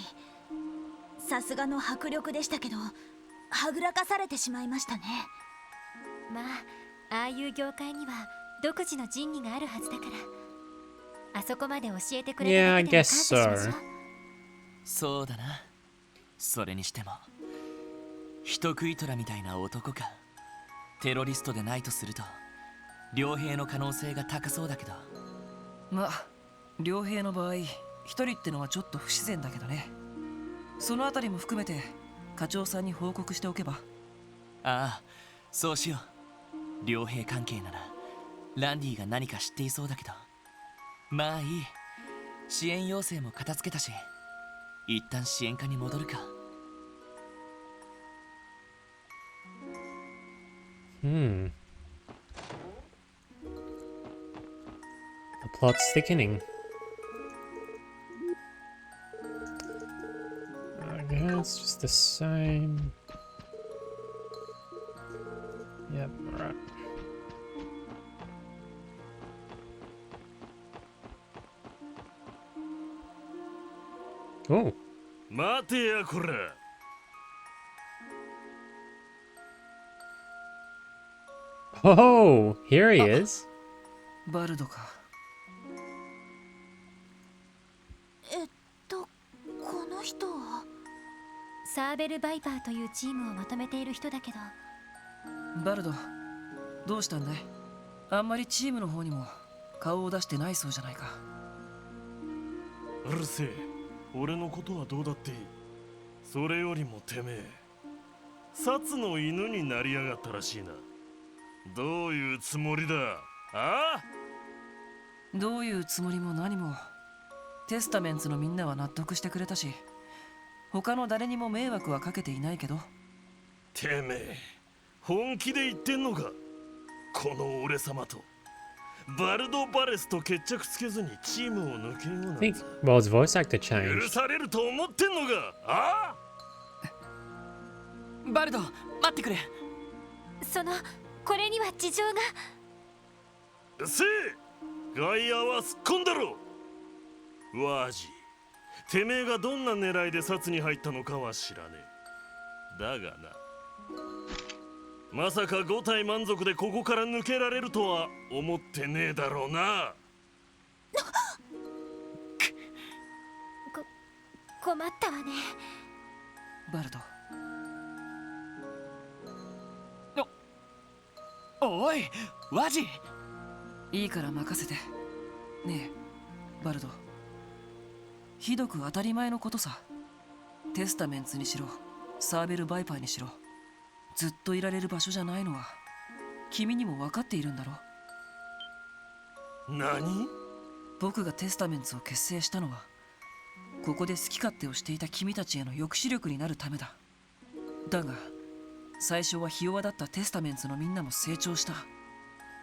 さすがの迫力でしたけど、はぐらかされてしまいましたね。まあ、ああいう業界には独自の仁義があるはずだから、あそこまで教えてくれただけでも感謝しましょう。そうだな。それにしても人食い虎みたいな男か。テロリストでないとすると傭兵の可能性が高そうだけど。まあ傭兵の場合一人ってのはちょっと不自然だけどね。そのあたりも含めて課長さんに報告しておけば。ああ、そうしよう。傭兵関係ならランディが何か知っていそうだけど。まあいい、支援要請も片付けたし、一旦支援課に戻るか。The plot's thickening. Okay, it's just the same. Yep, right. Oh. 待てやこら。Oh, here he is. バルドか。この人はサーベル・バイパーというチームをまとめている人だけど。バルド、どうしたんだい？あんまりチームの方にも顔を出してないそうじゃないか。うるせえ、俺のことはどうだっていい。それよりもてめえ、殺の犬になりやがったらしいな。どういうつもりだ？ああ？どういうつもりも何も、テスタメンツのみんなは納得してくれたし、他の誰にも迷惑はかけていないけど。てめえ、本気で言ってんのか？この俺様とバルド・バレスと決着つけずにチームを抜けようなん I て think Wald's voice actor 許 changed. されると思ってんのか？あバルド、待ってくれ。これには事情が。あ？せえ、外野はすっ込んだろ。ワージ、てめえがどんな狙いで殺に入ったのかは知らねえ。だがな、まさか5体満足でここから抜けられるとは思ってねえだろうな。困ったわね。バルド、おい、ワジ。いいから任せて。ねえ、バルド。ひどく当たり前のことさ。テスタメンツにしろ、サーベル・バイパーにしろ、ずっといられる場所じゃないのは君にも分かっているんだろ。何？僕がテスタメンツを結成したのは、ここで好き勝手をしていた君たちへの抑止力になるためだ。だが最初はひ弱だったテスタメンツのみんなも成長した。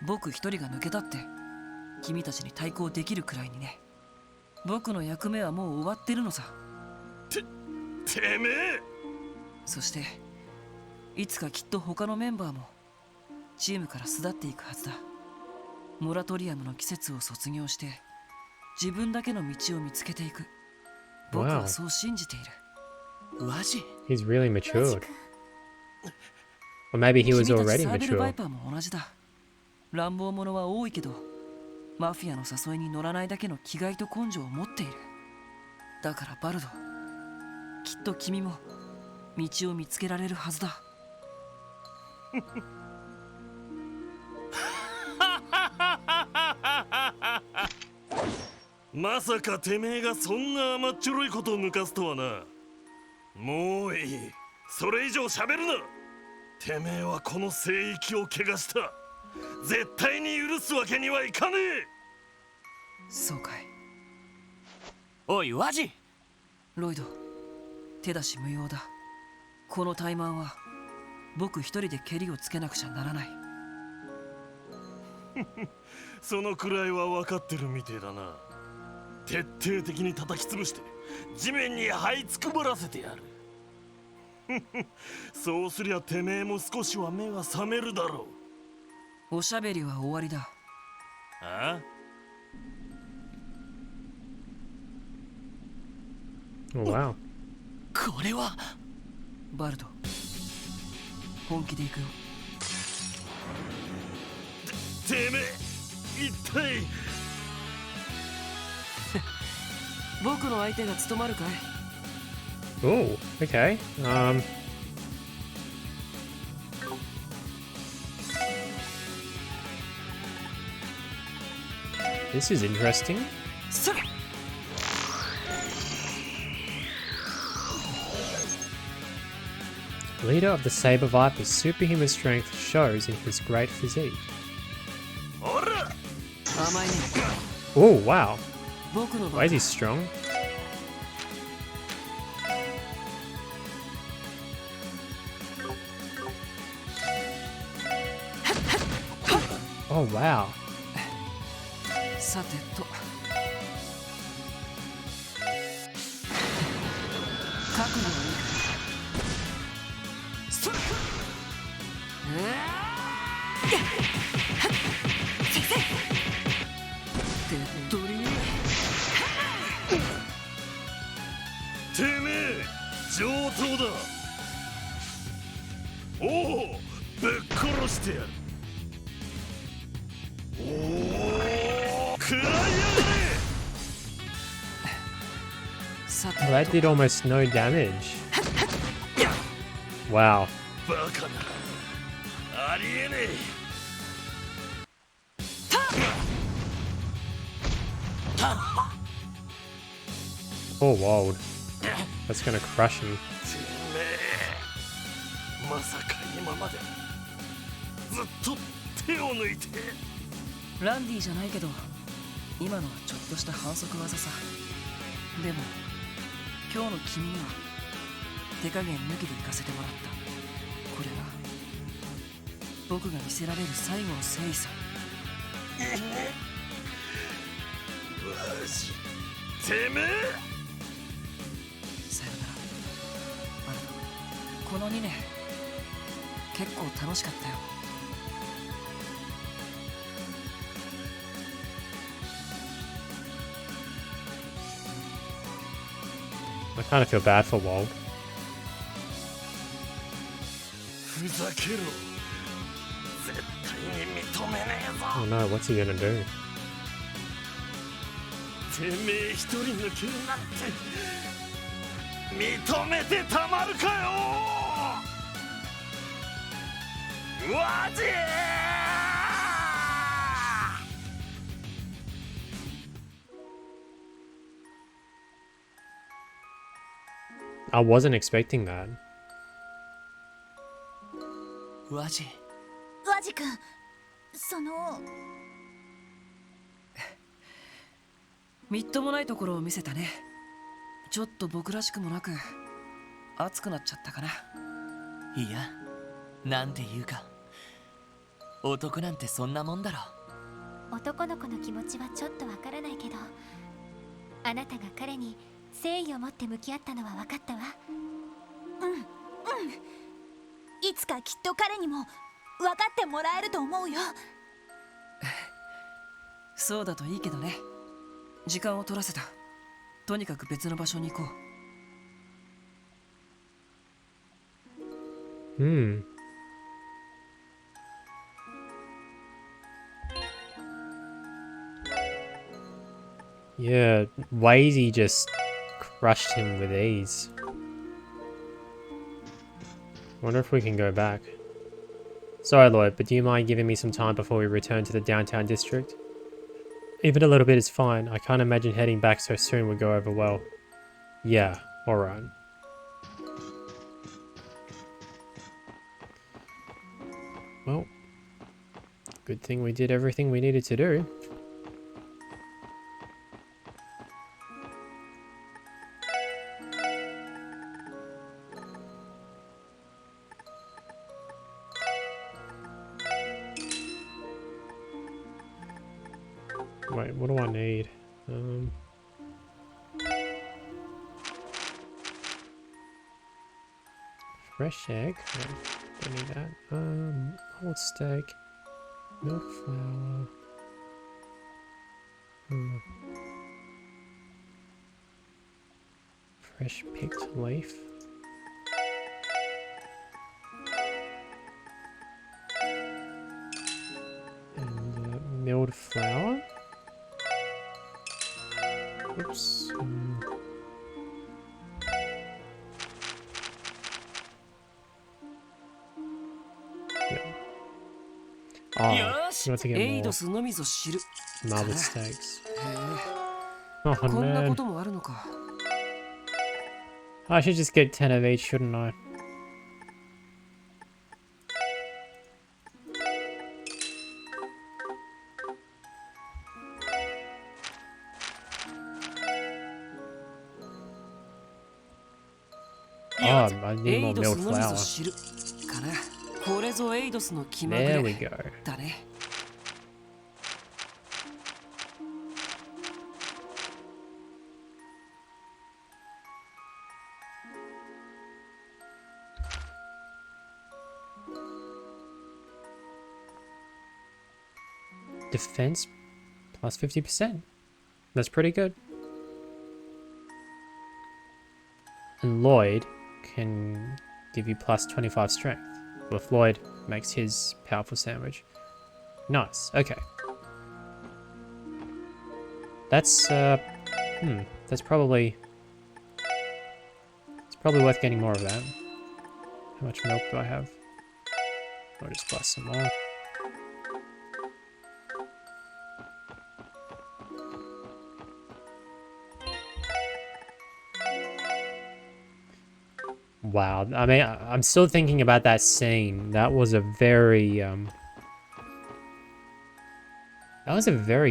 僕一人が抜けたって君たちに対抗できるくらいにね。僕の役目はもう終わってるのさ。てめえ。そしていつかきっと他のメンバーもチームから巣立っていくはずだ。モラトリアムの季節を卒業して自分だけの道を見つけていく。僕はそう信じている。ワジ？ He's really matured. Or maybe he was 君たち already サーベル・バイ mature. パーも同じだ。乱暴者は多いけどマフィアの誘いに乗らないだけの気概と根性を持っている。だからバルド、きっと君も道を見つけられるはずだ。まさかてめえがそんな甘っちょろいことを抜かすとはな。もういい、それ以上喋るな。てめえはこの聖域を汚した。絶対に許すわけにはいかねえ。そうかい。おいワジ。ロイド、手出し無用だ。この怠慢は僕一人でケリをつけなくちゃならない。そのくらいは分かってるみてえだな。徹底的に叩き潰して地面に這いつくばらせてやる。そうすりゃてめえも少しは目が覚めるだろう。おしゃべりは終わりだ。ああ、Oh, wow. これはバルド、本気で行くよ。てめえ一体。僕の相手が務まるかい？ Oh, okay. This is interesting. それ。Leader of the Saber Vipers' superhuman strength shows in his great physique. おら、甘いね。 Oh, wow. 僕の Why is he strong? Oh, wow. さてと。覚悟はいいか？それ。手っ取り。てめえ上等だ。おお、ぶっ殺してやる。おお、食らいやがれ。さて Well, that did almost no damage. Wow. バカな、ありえねえ。Oh, Wald. That's gonna crush him. てめえ、まさか今までずっと手を抜いて。ランディじゃないけど、今のはちょっとした反則技さ。でも今日の君には手加減抜きで行かせてもらった。これが僕が見せられる最後の誠意さ。マジてめえ。さよならバルド。この2年結構楽しかったよ。I kind of feel bad for Wald. ふざけろ。絶対に認めねえぞ。 Oh no, what's he gonna do? てめえ一人抜けるなんて認めてたまるかよ。ワジー。 I wasn't expecting that. ワジ。ワジ君、そのみっともないところを見せたね。ちょっと僕らしくもなく熱くなっちゃったかな。いや、なんていうか男なんてそんなもんだろ。男の子の気持ちはちょっとわからないけど、あなたが彼に誠意を持って向き合ったのは分かったわ。いつかきっと彼にも分かってもらえると思うよ。そうだといいけどね。時間を取らせた。とにかく別の場所に行こう。Hmm. Yeah, Wazy just crushed him with ease. Wonder if we can go back. Sorry, Lloyd, but do you mind giving me some time before we return to the downtown district? Even a little bit is fine. I can't imagine heading back so soon would go over well. Yeah, alright. Well, good thing we did everything we needed to do. Wait, what do I need? Fresh egg. No, don't need that. Old steak. Milk flour. Fresh picked leaf. And milled flour. Oops. Oh, forgot to get more marbled steaks. Oh man. I should just get 10 of each, shouldn't I? Oh, I need more milled flour. There we go. Defense plus 50%. That's pretty good. And Lloyd can give you plus 25 strength. Well, if Lloyd makes his powerful sandwich. Nice. Okay. That's that's probably worth getting more of that. How much milk do I have? I'll just buy some more. Wow, I mean, I'm still thinking about that scene. That was a very,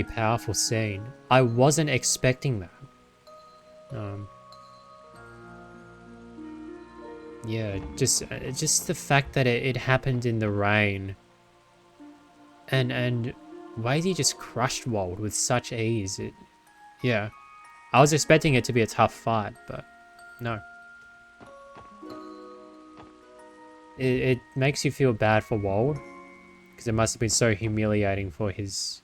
powerful scene. I wasn't expecting that. Yeah, just the fact that it happened in the rain. And Wazy just crushed Wald with such ease. Yeah. I was expecting it to be a tough fight, but no. It makes you feel bad for Wald, because it must have been so humiliating for his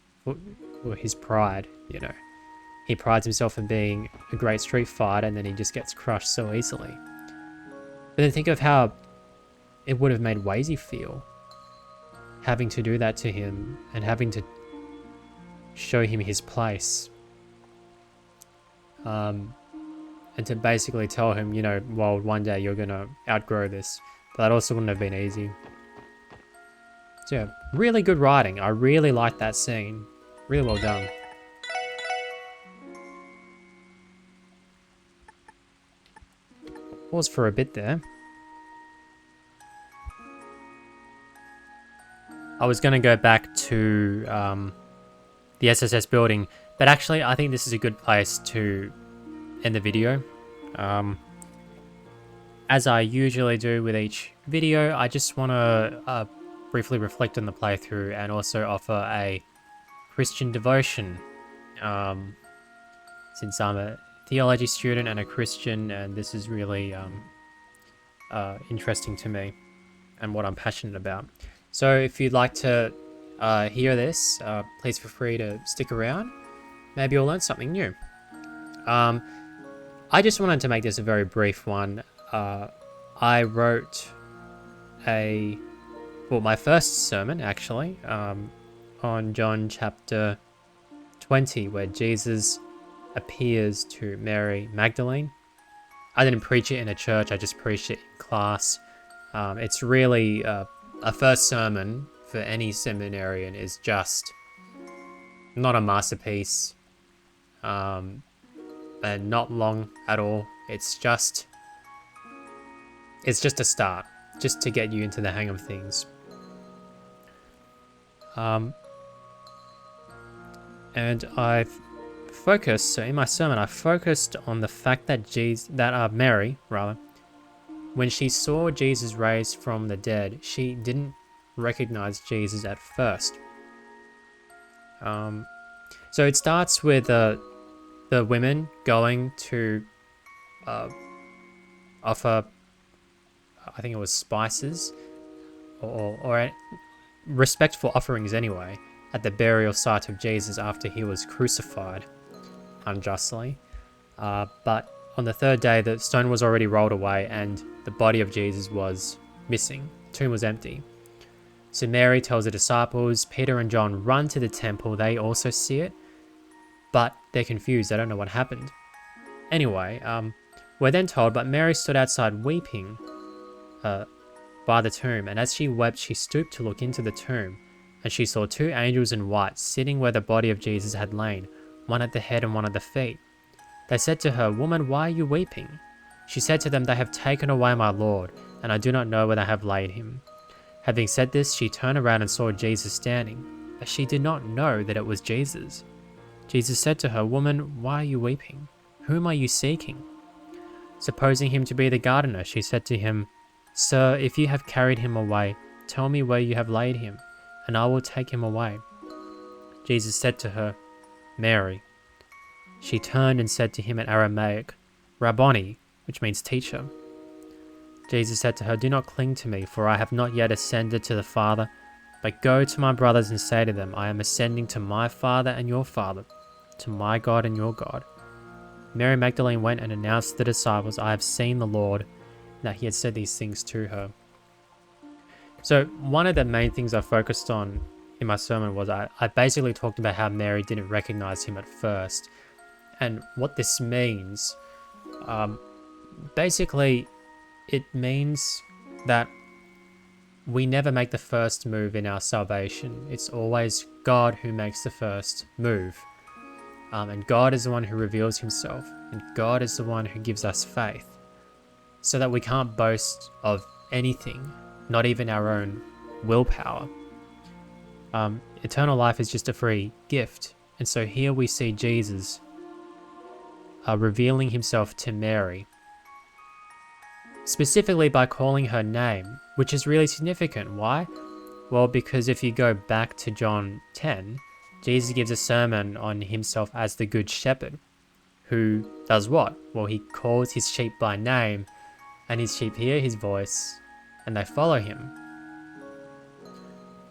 pride, you know. He prides himself in being a great street fighter, and then he just gets crushed so easily. But then think of how it would have made Wazy feel, having to do that to him, and having to show him his place. And to basically tell him, you know, well, one day you're gonna outgrow this. But that also wouldn't have been easy. So yeah, really good writing. I really liked that scene. Really well done. Pause for a bit there. I was going to go back to the SSS building, but actually I think this is a good place to end the video. As I usually do with each video, I just want to briefly reflect on the playthrough and also offer a Christian devotion. Since I'm a theology student and a Christian, and this is really interesting to me and what I'm passionate about. So if you'd like to hear this, please feel free to stick around. Maybe you'll learn something new. I just wanted to make this a very brief one. I wrote my first sermon actually, on John chapter 20, where Jesus appears to Mary Magdalene I didn't preach it in a church, I just preached it in class. It's really a first sermon for any seminarian is just not a masterpiece, and not long at all. It's just a start, just to get you into the hang of things. And I've focused, so in my sermon, I focused on the fact that Mary, when she saw Jesus raised from the dead, she didn't recognize Jesus at first. So it starts with the women going to offer, I think it was spices, or respectful offerings anyway, at the burial site of Jesus after he was crucified unjustly. But on the third day, the stone was already rolled away and the body of Jesus was missing. The tomb was empty. So Mary tells the disciples, Peter and John run to the temple. They also see it, but they're confused. They don't know what happened. Anyway, we're then told, but Mary stood outside weeping by the tomb, and as she wept, she stooped to look into the tomb, and she saw two angels in white sitting where the body of Jesus had lain, one at the head and one at the feet. They said to her, Woman, why are you weeping? She said to them, They have taken away my Lord, and I do not know where they have laid him. Having said this, she turned around and saw Jesus standing, but she did not know that it was Jesus. Jesus said to her, Woman, why are you weeping? Whom are you seeking? Supposing him to be the gardener, she said to him, Sir, if you have carried him away, tell me where you have laid him, and I will take him away. Jesus said to her, Mary. She turned and said to him in Aramaic, Rabboni, which means teacher. Jesus said to her, Do not cling to me, for I have not yet ascended to the Father, but go to my brothers and say to them, I am ascending to my Father and your Father, to my God and your God. Mary Magdalene went and announced to the disciples, I have seen the Lord, and that he had said these things to her. So one of the main things I focused on in my sermon was I basically talked about how Mary didn't recognize him at first, and what this means. Basically, it means that we never make the first move in our salvation. It's always God who makes the first move. And God is the one who reveals himself, and God is the one who gives us faith, so that we can't boast of anything, not even our own willpower. Eternal life is just a free gift. And so here we see Jesus revealing himself to Mary, specifically by calling her name, which is really significant. Why? Well, because if you go back to John 10, Jesus gives a sermon on himself as the Good Shepherd, who does what? Well, he calls his sheep by name, and his sheep hear his voice, and they follow him.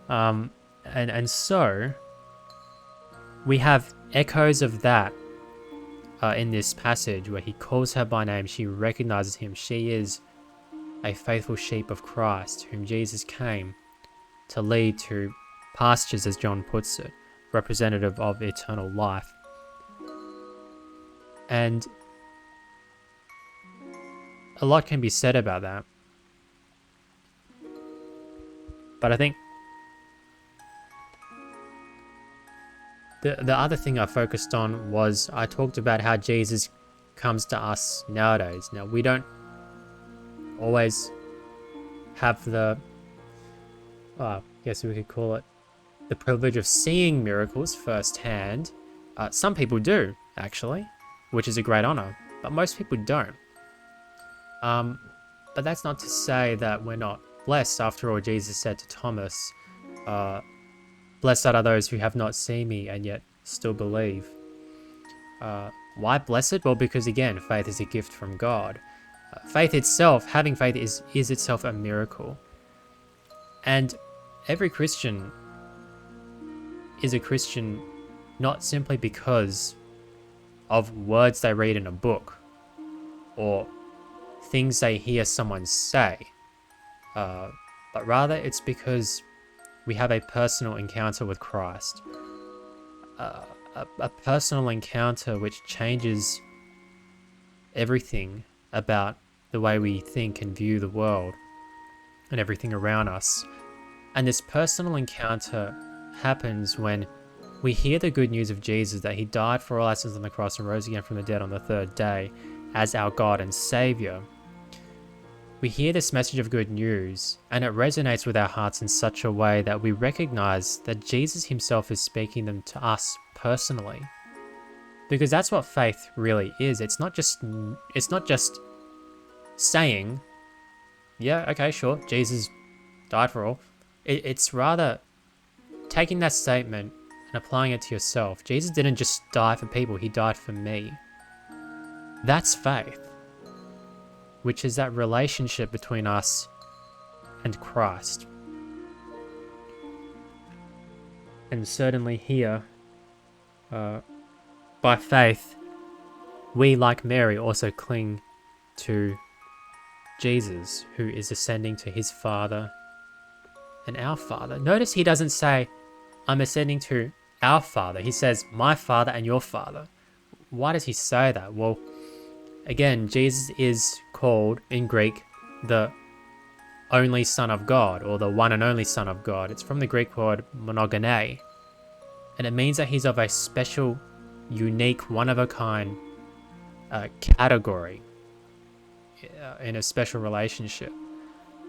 And so we have echoes of that in this passage where he calls her by name. She recognizes him. She is a faithful sheep of Christ, whom Jesus came to lead to pastures, as John puts it, representative of eternal life. And a lot can be said about that. But I think the other thing I focused on was I talked about how Jesus comes to us nowadays. Now, we don't always have the, I guess we could call it, the privilege of seeing miracles firsthand. Some people do, actually, which is a great honor, but most people don't. But that's not to say that we're not blessed. After all, Jesus said to Thomas, Blessed are those who have not seen me and yet still believe. Why blessed? Well, because again, faith is a gift from God. Faith itself, having faith is itself a miracle. And every Christian is a Christian not simply because of words they read in a book or things they hear someone say, but rather it's because we have a personal encounter with Christ, a personal encounter which changes everything about the way we think and view the world and everything around us. And this personal encounter happens when we hear the good news of Jesus, that he died for all our sins on the cross and rose again from the dead on the third day as our God and Savior. We hear this message of good news, and it resonates with our hearts in such a way that we recognize that Jesus himself is speaking them to us personally. Because that's what faith really is. It's not just saying, yeah, okay, sure, Jesus died for all. It's rather taking that statement and applying it to yourself. Jesus didn't just die for people, he died for me. That's faith, which is that relationship between us and Christ. And certainly here, by faith, we, like Mary, also cling to Jesus, who is ascending to his Father and our Father. Notice he doesn't say, I'm ascending to our Father. He says, my Father and your Father. Why does he say that? Well, again, Jesus is called, in Greek, the only Son of God, or the one and only Son of God. It's from the Greek word monogene, and it means that he's of a special, unique, one-of-a-kind category in a special relationship.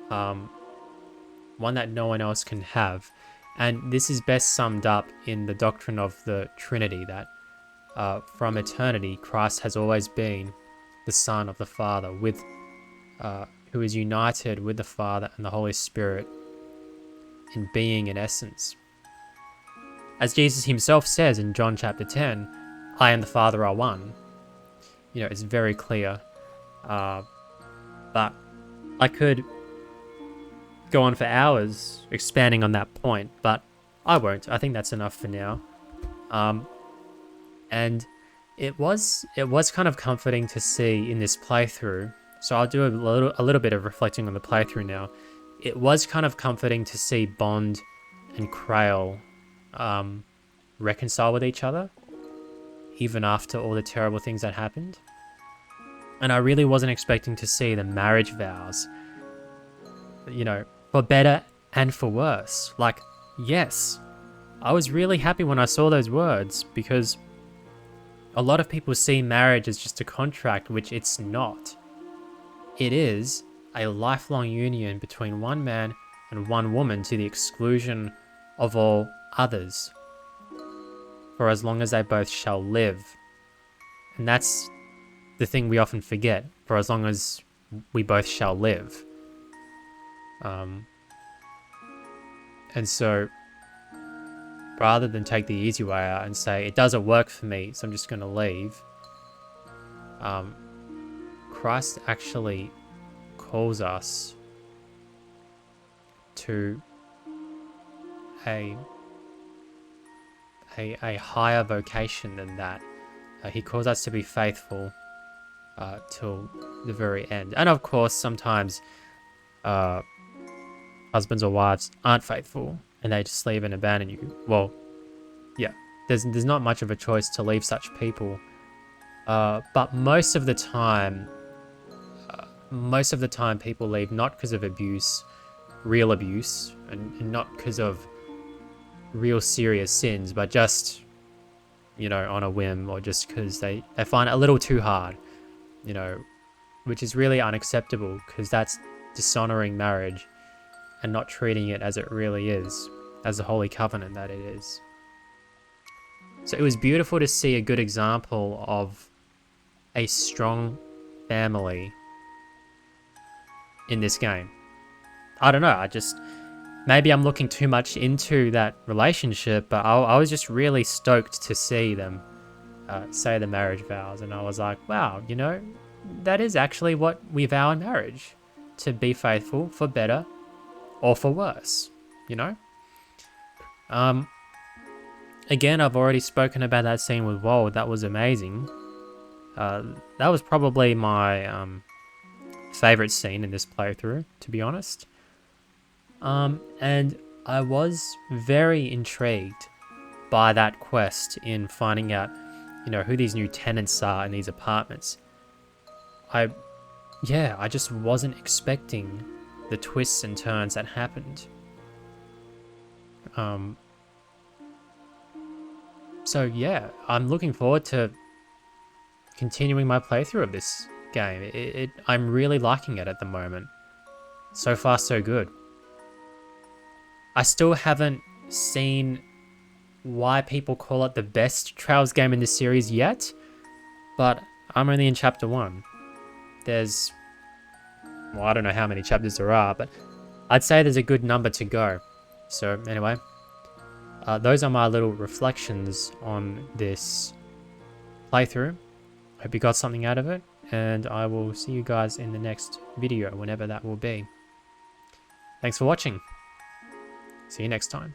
One that no one else can have. And this is best summed up in the doctrine of the Trinity, that from eternity, Christ has always been the Son of the Father, who is united with the Father and the Holy Spirit in being and essence. As Jesus himself says in John chapter 10, I and the Father are one. You know, it's very clear. But I could go on for hours expanding on that point, but I won't. I think that's enough for now. And it was kind of comforting to see in this playthrough. So I'll do a little bit of reflecting on the playthrough now. It was kind of comforting to see Bond and Crail reconcile with each other, even after all the terrible things that happened. And I really wasn't expecting to see the marriage vows, you know, for better and for worse. Like, yes, I was really happy when I saw those words, because a lot of people see marriage as just a contract, which it's not. It is a lifelong union between one man and one woman to the exclusion of all others, for as long as they both shall live. And that's the thing we often forget, for as long as we both shall live. And so, rather than take the easy way out and say, it doesn't work for me, so I'm just going to leave, Christ actually calls us to a higher vocation than that. He calls us to be faithful till the very end. And of course, sometimes husbands or wives aren't faithful and they just leave and abandon you. Well, yeah, there's not much of a choice to leave such people. But most of the time people leave not because of abuse, real abuse, and not because of real serious sins, but just, you know, on a whim, or just because they find it a little too hard, you know, which is really unacceptable, because that's dishonoring marriage and not treating it as it really is, as a holy covenant that it is. So it was beautiful to see a good example of a strong family in this game. I don't know, maybe I'm looking too much into that relationship, but I was just really stoked to see them say the marriage vows, and I was like, wow, you know, that is actually what we vow in marriage, to be faithful for better or for worse, you know? Again, I've already spoken about that scene with Wald. That was amazing. That was probably my favorite scene in this playthrough, to be honest. And I was very intrigued by that quest in finding out, you know, who these new tenants are in these apartments. I yeah, I just wasn't expecting the twists and turns that happened. So yeah, I'm looking forward to continuing my playthrough of this game. I'm really liking it at the moment. So far, so good. I still haven't seen why people call it the best Trails game in the series yet, but I'm only in chapter 1. There's, well, I don't know how many chapters there are, but I'd say there's a good number to go. So anyway, those are my little reflections on this playthrough. Hope you got something out of it, and I will see you guys in the next video, whenever that will be. Thanks for watching. See you next time.